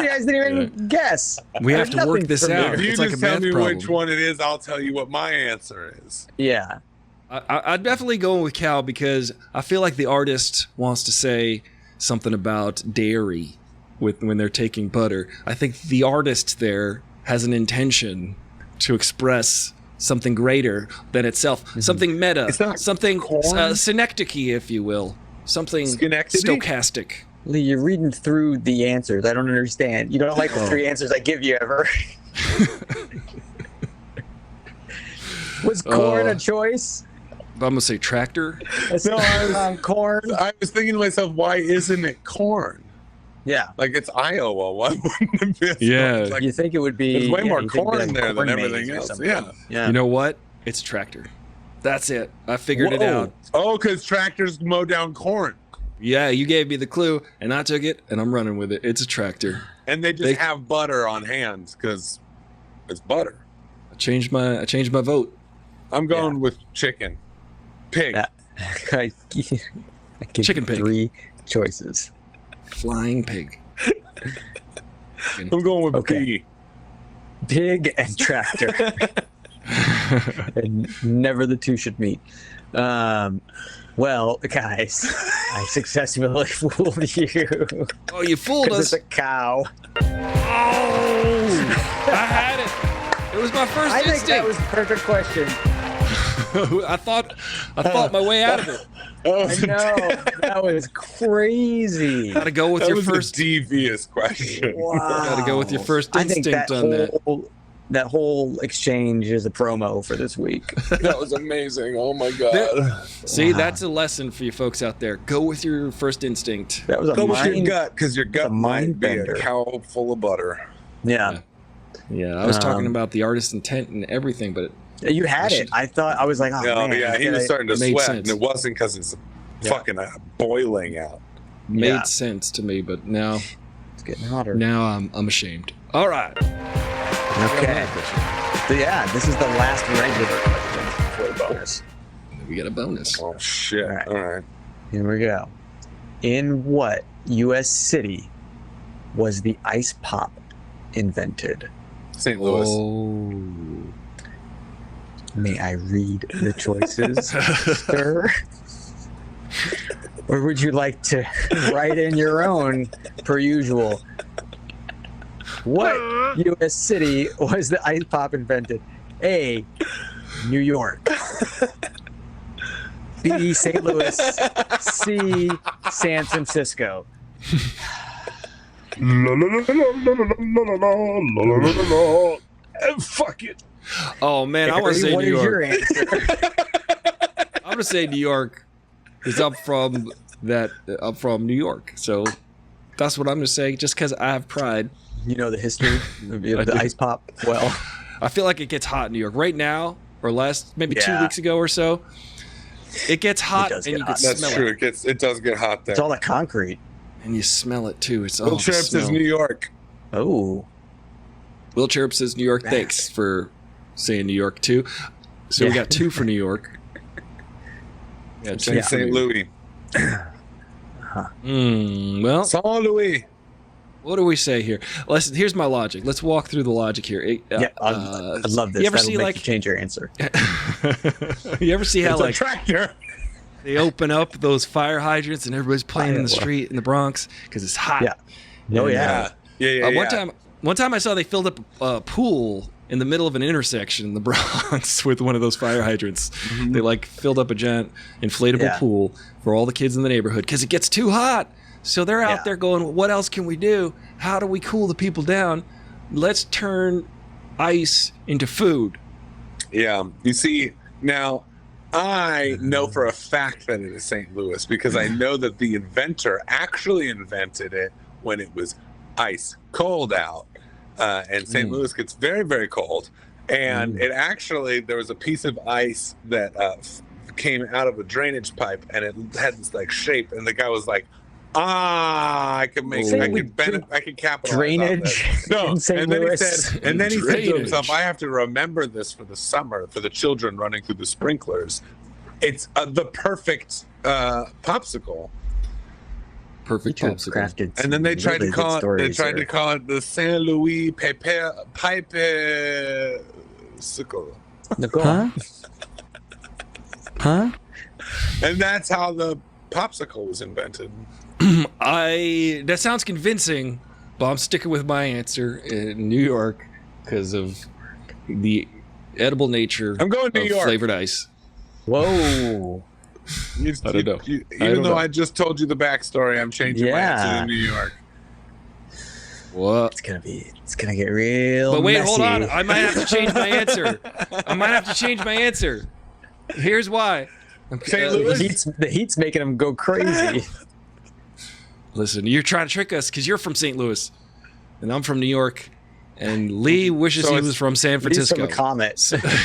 guys didn't even guess. We have to Nothing work this familiar. out. If you It's just like a tell math me problem. which one it is, I'll tell you what my answer is. Yeah. I'd definitely go with cow because I feel like the artist wants to say something about dairy when they're taking butter. I think the artist there has an intention to express something greater than itself, something meta, It's not something corn? synecdoche, if you will, something Schenectady? stochastic. Lee, you're reading through the answers. I don't understand. You don't like the 3 answers I give you ever. Was corn a choice? I'm gonna say tractor. No, I Corn. I was thinking to myself, why isn't it corn? Yeah. Like it's Iowa. Why wouldn't it be? Yeah. It's like, You think it would be? there's way yeah, more you think it'd be corn like there than corn everything maze or else. something. Yeah. Yeah. You know what? It's a tractor. That's it. I figured it Whoa. out. Oh, because tractors mow down corn. Yeah, you gave me the clue, and I took it, and I'm running with it. It's a tractor. And they just have butter on hand because it's butter. I changed my vote. I'm going with chicken. Pig. I give Chicken you pig. 3 choices. Flying pig. I'm going with pig. Pig and tractor. And never the two should meet. Well, guys, I successfully fooled you. Oh, you fooled us. It's a cow. Oh, I had it. It was my first I think instinct. that was the perfect question. I thought my way out of it. I know. That was crazy. Gotta go with That your was first. a devious question. Wow. Gotta go with your first I think instinct on that. That whole exchange is a promo for this week. That was amazing. Oh my god. See, that's a lesson for you folks out there. Go with your first instinct. That was a Go with your mind. gut, because your gut might be bender. a cow full of butter. Yeah. Yeah, I was talking about the artist's intent and everything, but You had it. I was like, oh No, man. yeah, he was starting to Made sweat, sense. and it wasn't because it's fucking boiling out. made Yeah. sense to me. But now It's getting hotter. I'm ashamed. All right. Okay. So yeah, this is the last regular question for the bonus. We got a bonus. Oh shit! All right. All right. Here we go. In what U.S. city was the ice pop invented? St. Louis. Oh. May I read the choices, sir? Or would you like to write in your own, per usual? What U.S. city was the ice pop invented? A. New York. B. St. Louis. C. San Francisco. Fuck it. Oh man, I want to say What New is your York. answer? I'm gonna say New York, because I'm from New York. So that's what I'm gonna say. Just because I have pride. You know the history of I the do. ice pop well. I feel like it gets hot in New York right now, or maybe 2 Yeah. weeks ago or so. It gets hot, does and get you hot. can That's smell true. it, It does get hot there. It's all the concrete. and you smell it too. It's Will the Trips smell. is New York. Oh, Will Chirp says New York. Thanks for saying New York too. So we Yeah. got 2 for New York. Yeah, St. St. Louis. Well, St. Louis. what do we say here? Listen, here's my logic. Let's walk through the logic here. yeah. I love this. You ever That'll see make like you change your answer. you ever see how It's a like tractor. they open up those fire hydrants and everybody's playing in the street in the Bronx because it's hot. Yeah. Oh yeah. Yeah. One time I saw they filled up a pool in the middle of an intersection in the Bronx with one of those fire hydrants. Mm-hmm. They like filled up a giant inflatable Yeah. pool for all the kids in the neighborhood because it gets too hot. So they're out Yeah. there going, what else can we do? How do we cool the people down? Let's turn ice into food. Yeah. You see, now I know for a fact that it is St. Louis because I know that the inventor actually invented it when it was ice cold out. And St. Louis gets very, very cold. And it actually, there was a piece of ice that came out of a drainage pipe and it had this like shape. And the guy was like, I could make Say I we could capitalize drainage on this. No, in St. and then he Louis? said, and then he said to Drainage. himself, I have to remember this for the summer for the children running through the sprinklers. It's the perfect popsicle. Perfect You could've popsicle. crafted And then they some tried to really call good it. They stories tried to here. call it the Saint Louis Pipe-sicle. Huh? Huh? And that's how the popsicle was invented. That sounds convincing, but I'm sticking with my answer in New York because of the edible nature I'm going New of York. flavored ice. Whoa. I don't know. Even though I just told you the backstory, I'm changing my answer Yeah. to New York. What? It's gonna get real But wait, messy. hold on. I might have to change my answer. Here's why. St. The Louis? heat's making them go crazy. Listen, you're trying to trick us because you're from St. Louis, and I'm from New York, and Lee wishes So he it's- was from San He's from Francisco. a comet.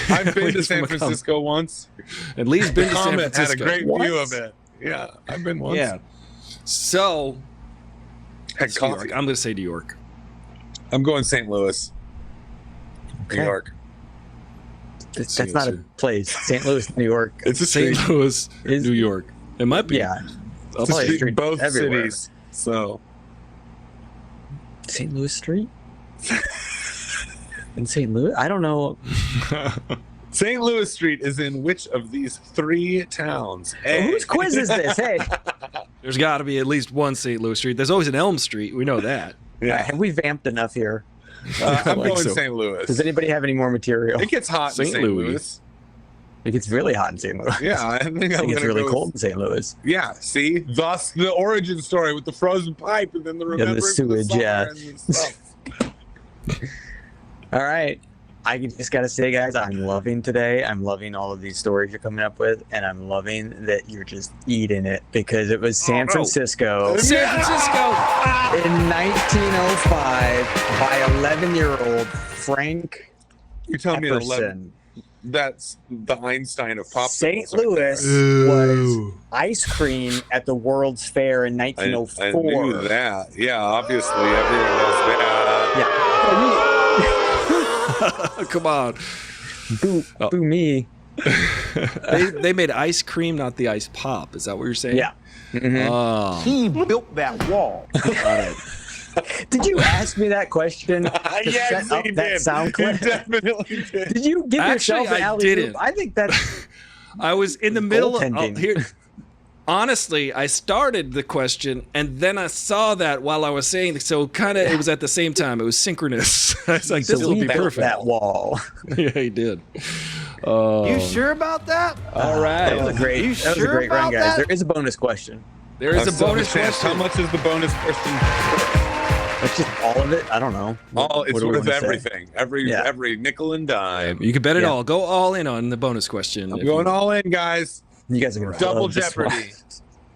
I've been to Lee's San from a Francisco once. And Lee's been to San Comet had a Francisco. great What? view of it. Yeah, I've been once. Yeah. So, Had it's New York. coffee. I'm going to say New York. I'm going St. Louis. Okay. New York. That's not a place. St. Louis, New York. It's a street. St. Louis, Is- New York. It might be. Yeah. I'll It's a Probably say- street in both everywhere. cities. So St. Louis Street? In St. Louis? I don't know. St. Louis Street is in which of these 3 towns? A. Whose quiz is this? Hey. There's got to be at least one St. Louis Street. There's always an Elm Street. We know that. Yeah, Have we vamped enough here? I'm like going so. St. Louis. Does anybody have any more material? It gets hot in St. St. Louis. Louis. It gets really hot in St. Louis. Yeah, I think I I'm think it's gonna really go cold in St. Louis. Yeah, see, thus the origin story with the frozen pipe and then the remembrance of the sewage, summer yeah. and the stuff. All right. I just got to say, guys, I'm loving today. I'm loving all of these stories you're coming up with, and I'm loving that you're just eating it because it was San no. Francisco San Francisco. in 1905 by 11-year-old Frank You tell me 11. Epperson. That's the Einstein of popsicles. St. right Louis there. was ice cream at the World's Fair in I 1904. knew that. Yeah, obviously everyone knows that. Yeah. Come on. Boo, Oh. boo me. They made ice cream, not the ice pop. Is that what you're saying? Yeah. Mhm. Oh. He built that wall. Got it. Did you ask me that question to Yes, set up he that did. sound clip? He definitely did. Did you give Actually, yourself an I alley-oop? didn't. I think that's I was in the middle of Goaltending. here. Honestly, I started the question and then I saw that while I was saying, so kind of it was at the same time. It was synchronous. I was like, this so will we be built perfect. that wall. Yeah, he did. Oh, You sure about that? all right. That was a great, You that was a sure great run, about guys. that? There is a bonus question. There is a Still have bonus chance. question. How much is the bonus question? That's just all of it. I don't know. It's What do we worth wanna say? everything. Every nickel and dime. You can bet it Yeah. all. Go all in on the bonus question. I'm if going you- all in, guys. You guys are gonna Double love this one. Jeopardy.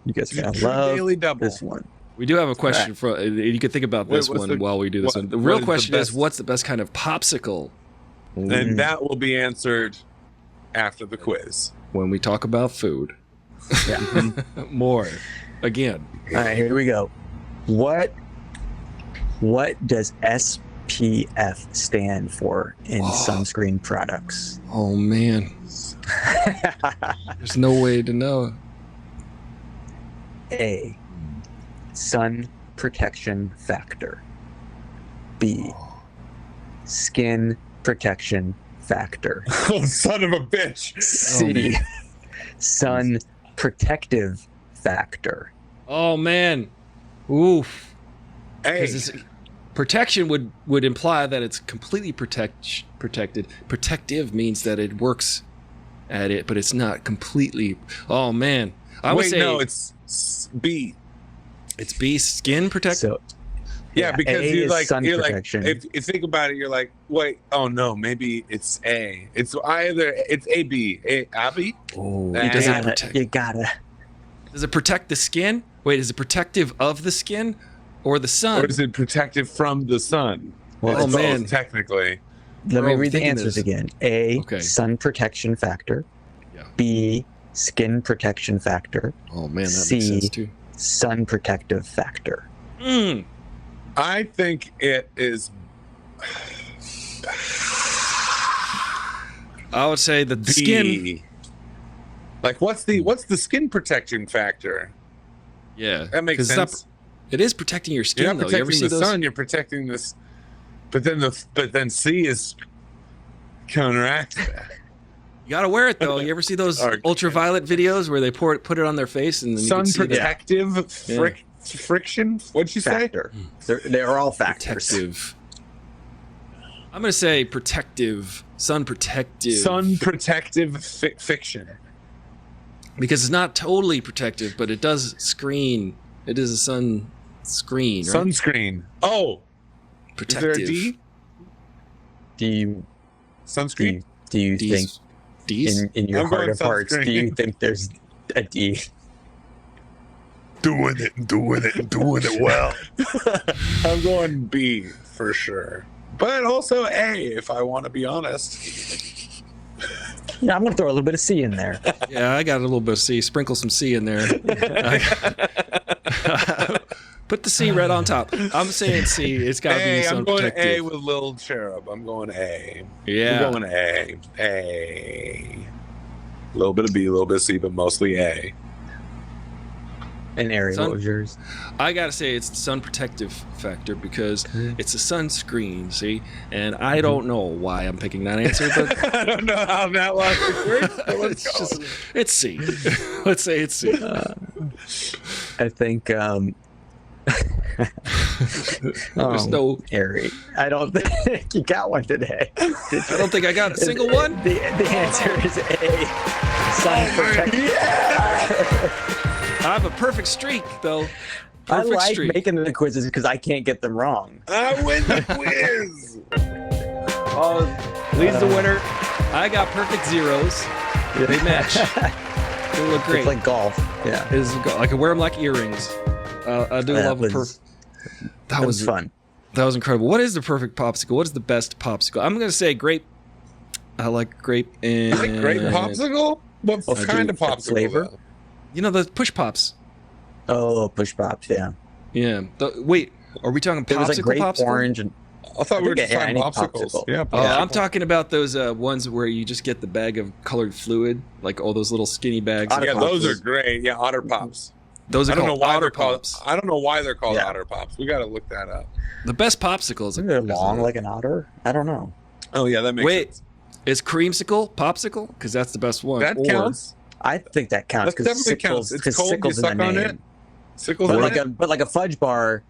You guys are gonna True love daily double. this one. We do have a question for you. Can think about Wait, this what's one the- while we do this what- one. The what real is the question is, best- what's the best kind of popsicle? And that will be answered after the quiz. When we talk about food, Yeah. more again. All right, here we go. What does SPF stand for in sunscreen products? Oh man, there's no way to know. A. Sun protection factor. B. Skin protection factor. Oh, son of a bitch. C. Sun protective factor. Oh man, oof. Hey, 'Cause this- protection would imply that it's completely protected. Protective means that it works at it, but it's not completely. Oh man, I would wait, say no, it's B. it's B, skin protect. So, Yeah, because A you're is like, sun you're protection. like, if you think about it, you're like, wait, oh no, maybe it's A. It's either it's A B, Abby. Oh, You does gotta- it protect? you gotta. Does it protect the skin? Wait, is it protective of the skin or the sun? Or is it protective from the sun? Well, It's oh, both, man. technically. Let me Oh, read the thinking answers this. again. A. Okay. Sun protection factor. Yeah. B. Skin protection factor. Oh man, that C. makes sense too. Sun protective factor. Mm. I think it is I would say that the B. skin. Like, what's the skin protection factor? Yeah, That makes 'cause it's not- sense. it is protecting your skin You're not though. You ever protecting see the those? sun. You're protecting this, but then C is counteract that. You gotta wear it though. You ever see those Or- ultraviolet videos where they put it on their face and then you Sun can see the protective friction. What'd you say? Factor. They're all factors. protective. I'm gonna say protective, sun protective, Sun protective fiction. because it's not totally protective, but it does screen. It is a sun screen, right? Sunscreen. Oh, protective. is there a D? Do you Sunscreen. do you think D's. D's? in your I'm heart going of hearts do you sunscreen. think there's a D? Doing it well. I'm going B for sure, but also A if I want to be honest. Yeah, I'm gonna throw a little bit of C in there. Yeah, I got a little bit of C. Sprinkle some C in there. Put the C right on top. I'm saying C. It's got to be I'm sun going protective. A with Little Cherub. I'm going A. Yeah. I'm going A. A. A little bit of B, a little bit of C, but mostly A. And Ari, Sun- what was yours? I gotta say it's the sun protective factor because it's a sunscreen, see? And I don't know why I'm picking that answer, but I don't know how that logic works. But let's it's go. just it's C. Let's say it's C. I think There's no. Ari. I don't think you got one today. I don't think I got a single one. The answer is A. Sun protective. I have a perfect streak, though. I Perfect like streak. making the quizzes because I can't get them wrong. I win the quiz. Leads the winner. I got perfect zeros. They match. They look great. It's like golf. Yeah. I can wear them like earrings. I do love a perfect. That was fun. That was incredible. What is the perfect popsicle? What is the best popsicle? I'm gonna say grape. I like grape and Like grape popsicle? What kind of popsicle? Flavor? Though? You know the push pops. Oh, push pops. Yeah. Yeah. Wait, are we talking It was like popsicle? grape, Popsicle? orange, and I thought we were I think just talking any popsicles. popsicle. Yeah. Oh, Yeah. I'm talking about those ones where you just get the bag of colored fluid, like all those little skinny bags. Otter Yeah, Pops those are was- great. Yeah, Otter Pops. Those are I don't know called why Otter they're called. Pops. I don't know why they're called Yeah. Otter Pops. We got to look that up. The best popsicles. Isn't it long like an otter? I don't know. Oh yeah, that makes Wait, sense. is creamsicle popsicle? Because that's the best one. That Or- counts. I think that counts That because definitely counts. It's cold. You sickles in suck the on name. it. Sickles But on like it. a fudge bar.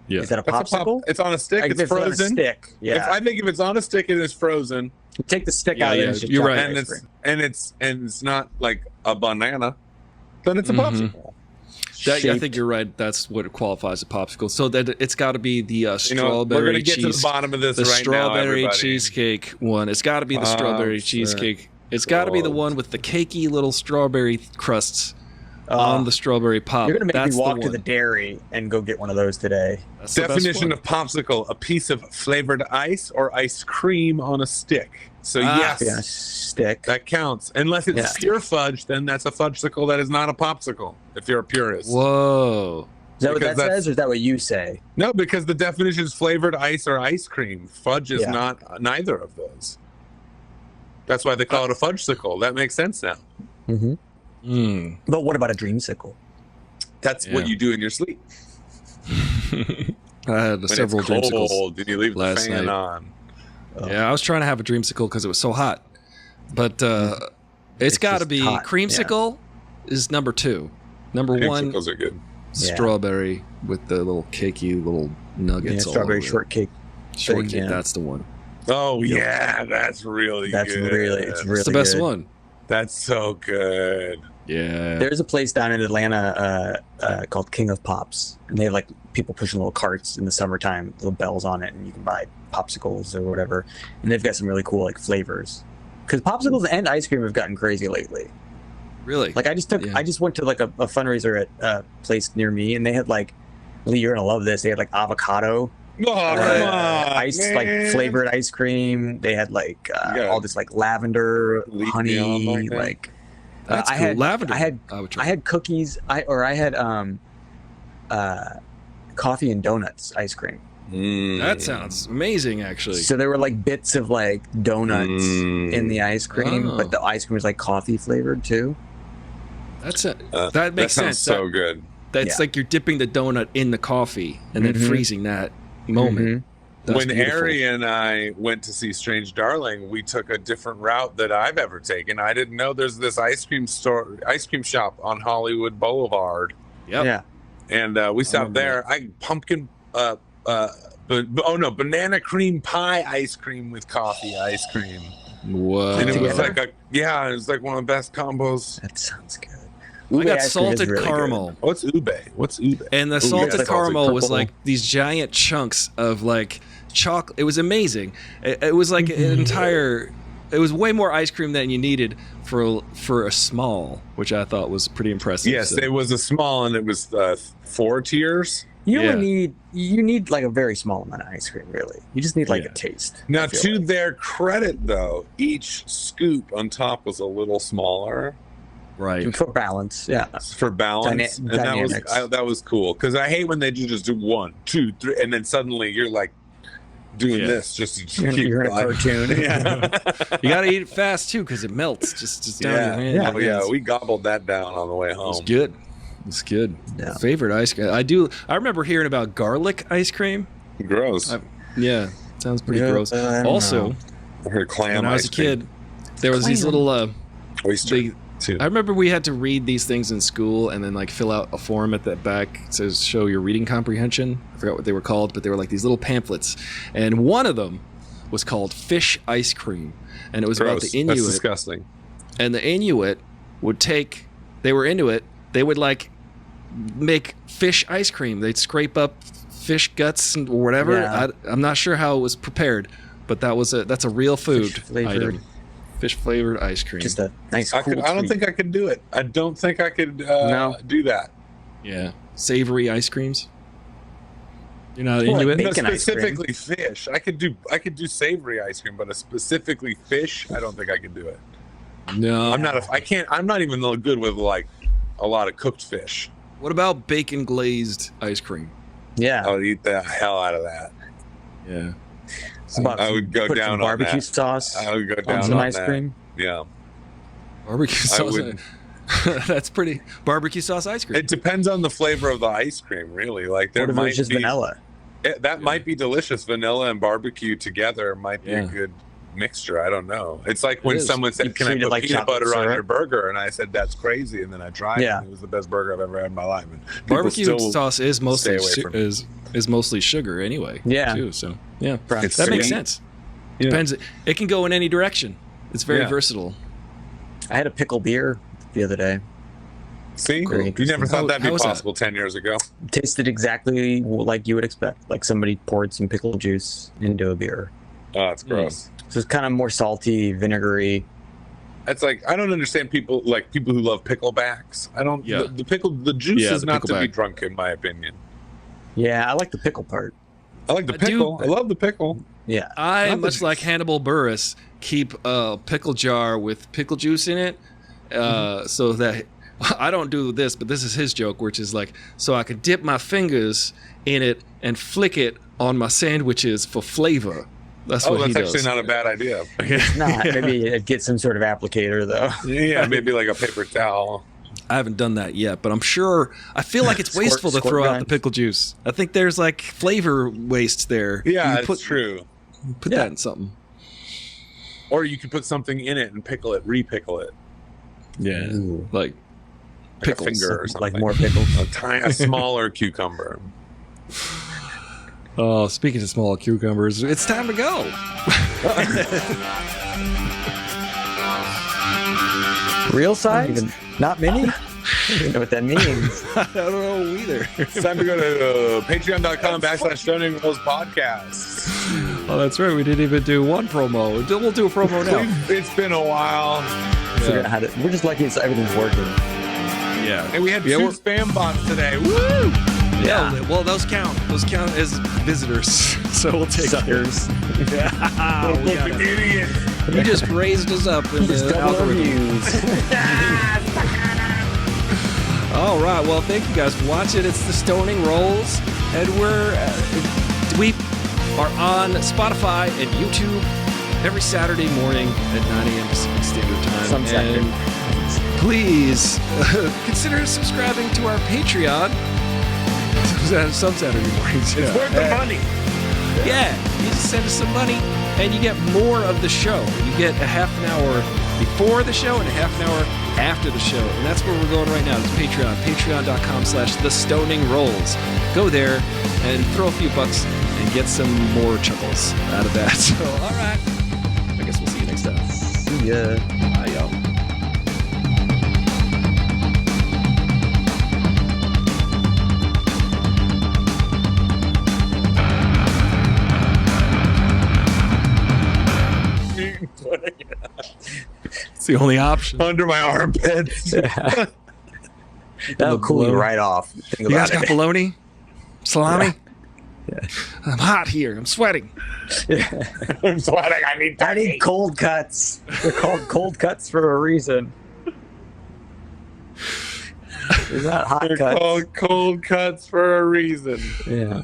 Yeah. Is that a That's a popsicle? pop. It's on a stick. Like, It's if on a frozen. stick. If Yeah. I think if it's on a stick, it is frozen, You take the stick Yeah, out yeah, and it's just you're chocolate right. and ice it's cream. and it's not like a banana. Then it's a Mhm. popsicle. I Shaped. think you're right. That's what qualifies as a popsicle. So that it's got to be the You know, strawberry we're gonna get to cheese, the bottom of this the right now, strawberry everybody. cheesecake one. It's got to be the strawberry Popsicle. cheesecake. It's got to be the one with the cakey little strawberry crusts on the strawberry pop. You're gonna make That's me walk the to one. the dairy and go get one of those today. That's the best Definition one. of popsicle: a piece of flavored ice or ice cream on a stick. So Ah. yes, Yeah, stick. that counts. Unless it's Yeah. pure fudge, then that's a fudgesicle. That is not a popsicle. If you're a purist. Whoa. Is that what because that that's- says, or is that what you say? No, because the definition is flavored ice or ice cream. Fudge is Yeah. not neither of those. That's why they call it a fudgesicle. That makes sense now. Mm-hmm. Mm. But what about a dreamsicle? That's Yeah. what you do in your sleep. I had When several it's dreamsicles. cold, and you leave last the fan night. on. Yeah, I was trying to have a dreamsicle because it was so hot, but it's got to just be hot, creamsicle is number 2. Number 1, Dreamsicles are good. Yeah. strawberry with the little cakey little Yeah, nuggets. all strawberry over it. shortcake. Shortcake. thing, yeah. That's the one. Oh yeah, that's really That's good. really, it's really It's the best good. one. That's so good. Yeah. There's a place down in Atlanta called King of Pops, and they have like people pushing little carts in the summertime, little bells on it, and you can buy popsicles or whatever. And they've got some really cool like flavors. Because popsicles and ice cream have gotten crazy lately. Really? Like I just Yeah. went to like a fundraiser at a place near me, and they had like, Lee, you're gonna love this. They had like avocado, Oh, come on, ice like man. flavored ice cream. They had like gotta all this like lavender, lead me honey, on like that. like. That's I cool. had Lavender. I had would try. I had cookies. I had coffee and donuts ice cream. That sounds amazing, actually. So there were like bits of like donuts Mm. in the ice cream, Oh. but the ice cream was like coffee flavored too. That's it. Uh, That makes sounds sense. so good. That's Yeah. like you're dipping the donut in the coffee and then Mhm. freezing that moment. That's When beautiful. Ari and I went to see Strange Darling, we took a different route that I've ever taken. I didn't know there's this ice cream shop on Hollywood Boulevard, Yep. Yeah. and we stopped remember there. Banana cream pie ice cream with coffee ice cream, Whoa. and it was Together? it was like one of the best combos. That sounds good. I Ube got ice cream is salted really good. caramel. What's ube? What's ube? And the yeah, salted it's caramel salted was purple. like these giant chunks of like chocolate. It was amazing. It was like an entire it was way more ice cream than you needed for a small, which I thought was pretty impressive. Yes, So- it was a small, and it was 4 tiers. You need like a very small amount of ice cream, really. You just need like a taste. Now, I feel to like. their credit, though, each scoop on top was a little smaller right. For balance, yeah. for balance, and dynamics. that was cool because I hate when they just do 1, 2, 3, and then suddenly you're like doing this just to keep You're in a cartoon. Yeah. You got to eat it fast too because it melts just down your hand. Oh, yeah, we gobbled that down on the way home. It's good. It's good. Yeah. Favorite ice cream. I remember hearing about garlic ice cream. Gross. Sounds pretty Yeah, gross. I don't Also, know. I heard clam when I was ice a kid, there was these little oyster too. I remember we had to read these things in school and then like fill out a form at the back to show your reading comprehension. I forgot what they were called, but they were like these little pamphlets. And one of them was called fish ice cream. And it was about Gross. the Inuit. That's disgusting. And the Inuit they were into it. They would like make fish ice cream. They'd scrape up fish guts or whatever. Yeah. I'm not sure how it was prepared, but that's a real food Fish-flavored. item. Fish flavored ice cream. Just a nice. I Cool don't treat. think I could do it. I don't think I could No. do that. Yeah. Savory ice creams. You're not Well, into like it? bacon ice cream. Specifically fish. I could do savory ice cream, but specifically fish, I don't think I could do it. No. I'm not even good with like a lot of cooked fish. What about bacon glazed ice cream? Yeah. I'll eat the hell out of that. Yeah. I would go Put down some on barbecue that. sauce I would go on down some on ice that. cream. Yeah. Barbecue sauce. would- That's pretty. Barbecue sauce ice cream. It depends on the flavor of the ice cream, really. Like there What if it might was just be vanilla? That might be delicious. Vanilla and barbecue together might be a good mixture. I don't know. It's like when is. someone You said, "Can I treat it put like peanut chocolate butter on syrup. your burger?" And I said, "That's crazy." And then I tried it. Yeah. And it was the best burger I've ever had in my life. And people Barbecue still sauce is mostly stay away from it. is mostly sugar anyway. Yeah. Too, so yeah, It's that makes sweet. sense. Yeah. Depends. It can go in any direction. It's very Yeah. versatile. I had a pickle beer the other day. See, Great. you never thought that'd be How was that? possible 10 years ago. Tasted exactly like you would expect. Like somebody poured some pickle juice into a beer. Oh, it's gross. So it's kind of more salty, vinegary. It's like I don't understand people who love picklebacks. I don't. Yeah. The juice Yeah, is the not to be pickleback. drunk, in my opinion. Yeah, I like the pickle part. I like the I do- pickle. I love the pickle. Yeah. I, Not the much juice. like Hannibal Buress, keep a pickle jar with pickle juice in it, so that I don't do this, but this is his joke, which is like, so I could dip my fingers in it and flick it on my sandwiches for flavor. That's Oh, what he that's does. actually not a bad idea. Not. Maybe it'd get some sort of applicator though. Yeah, maybe like a paper towel. I haven't done that yet, but I'm sure. I feel like it's Squirt- wasteful to squirt throw out gun. the pickle juice. I think there's like flavor waste there. Yeah, You it's true. Put Yeah. that in something. Or you could put something in it and pickle it, re-pickle it, Yeah, Ooh. like like pickles. a finger or something. Like more pickles. a smaller cucumber. Oh, speaking of small cucumbers, it's time to go. Real size? Not mini? I don't even know what that means. I don't know either. It's time to go to patreon.com/Stoning Rolls Podcast. Oh, that's right. We didn't even do one promo. We'll do a promo now. It's been a while. Figure out how to, we're just lucky everything's working. Yeah. And we had Yeah, 2 we're- spam bots today. Woo! Yeah. Well, those count. Those count as visitors. So we'll take Suckers. Yeah. We got it. Idiot. You just raised us up in Just the double our algorithm. views. All right. Well, thank you guys for watching. It's the Stoning Rolls, and we are on Spotify and YouTube every Saturday morning at 9 a.m. Pacific Standard Time. Some Saturday. And please consider subscribing to our Patreon. Some Saturday mornings. It's worth the money. Yeah, you just send us some money, and you get more of the show. You get a half an hour before the show and a half an hour after the show. And that's where we're going right now. It's Patreon. Patreon.com/TheStoningRolls. Go there and throw a few bucks and get some more chuckles out of that. So, all right. I guess we'll see you next time. See ya. Bye, y'all. It's the only option. Under my armpits. That'll cool you right off. You guys got bologna? Salami? Yeah. I'm hot here. I'm sweating. I'm sweating. I need cold cuts. They're called cold cuts for a reason. They're not hot cuts. They're called cold cuts for a reason. Yeah.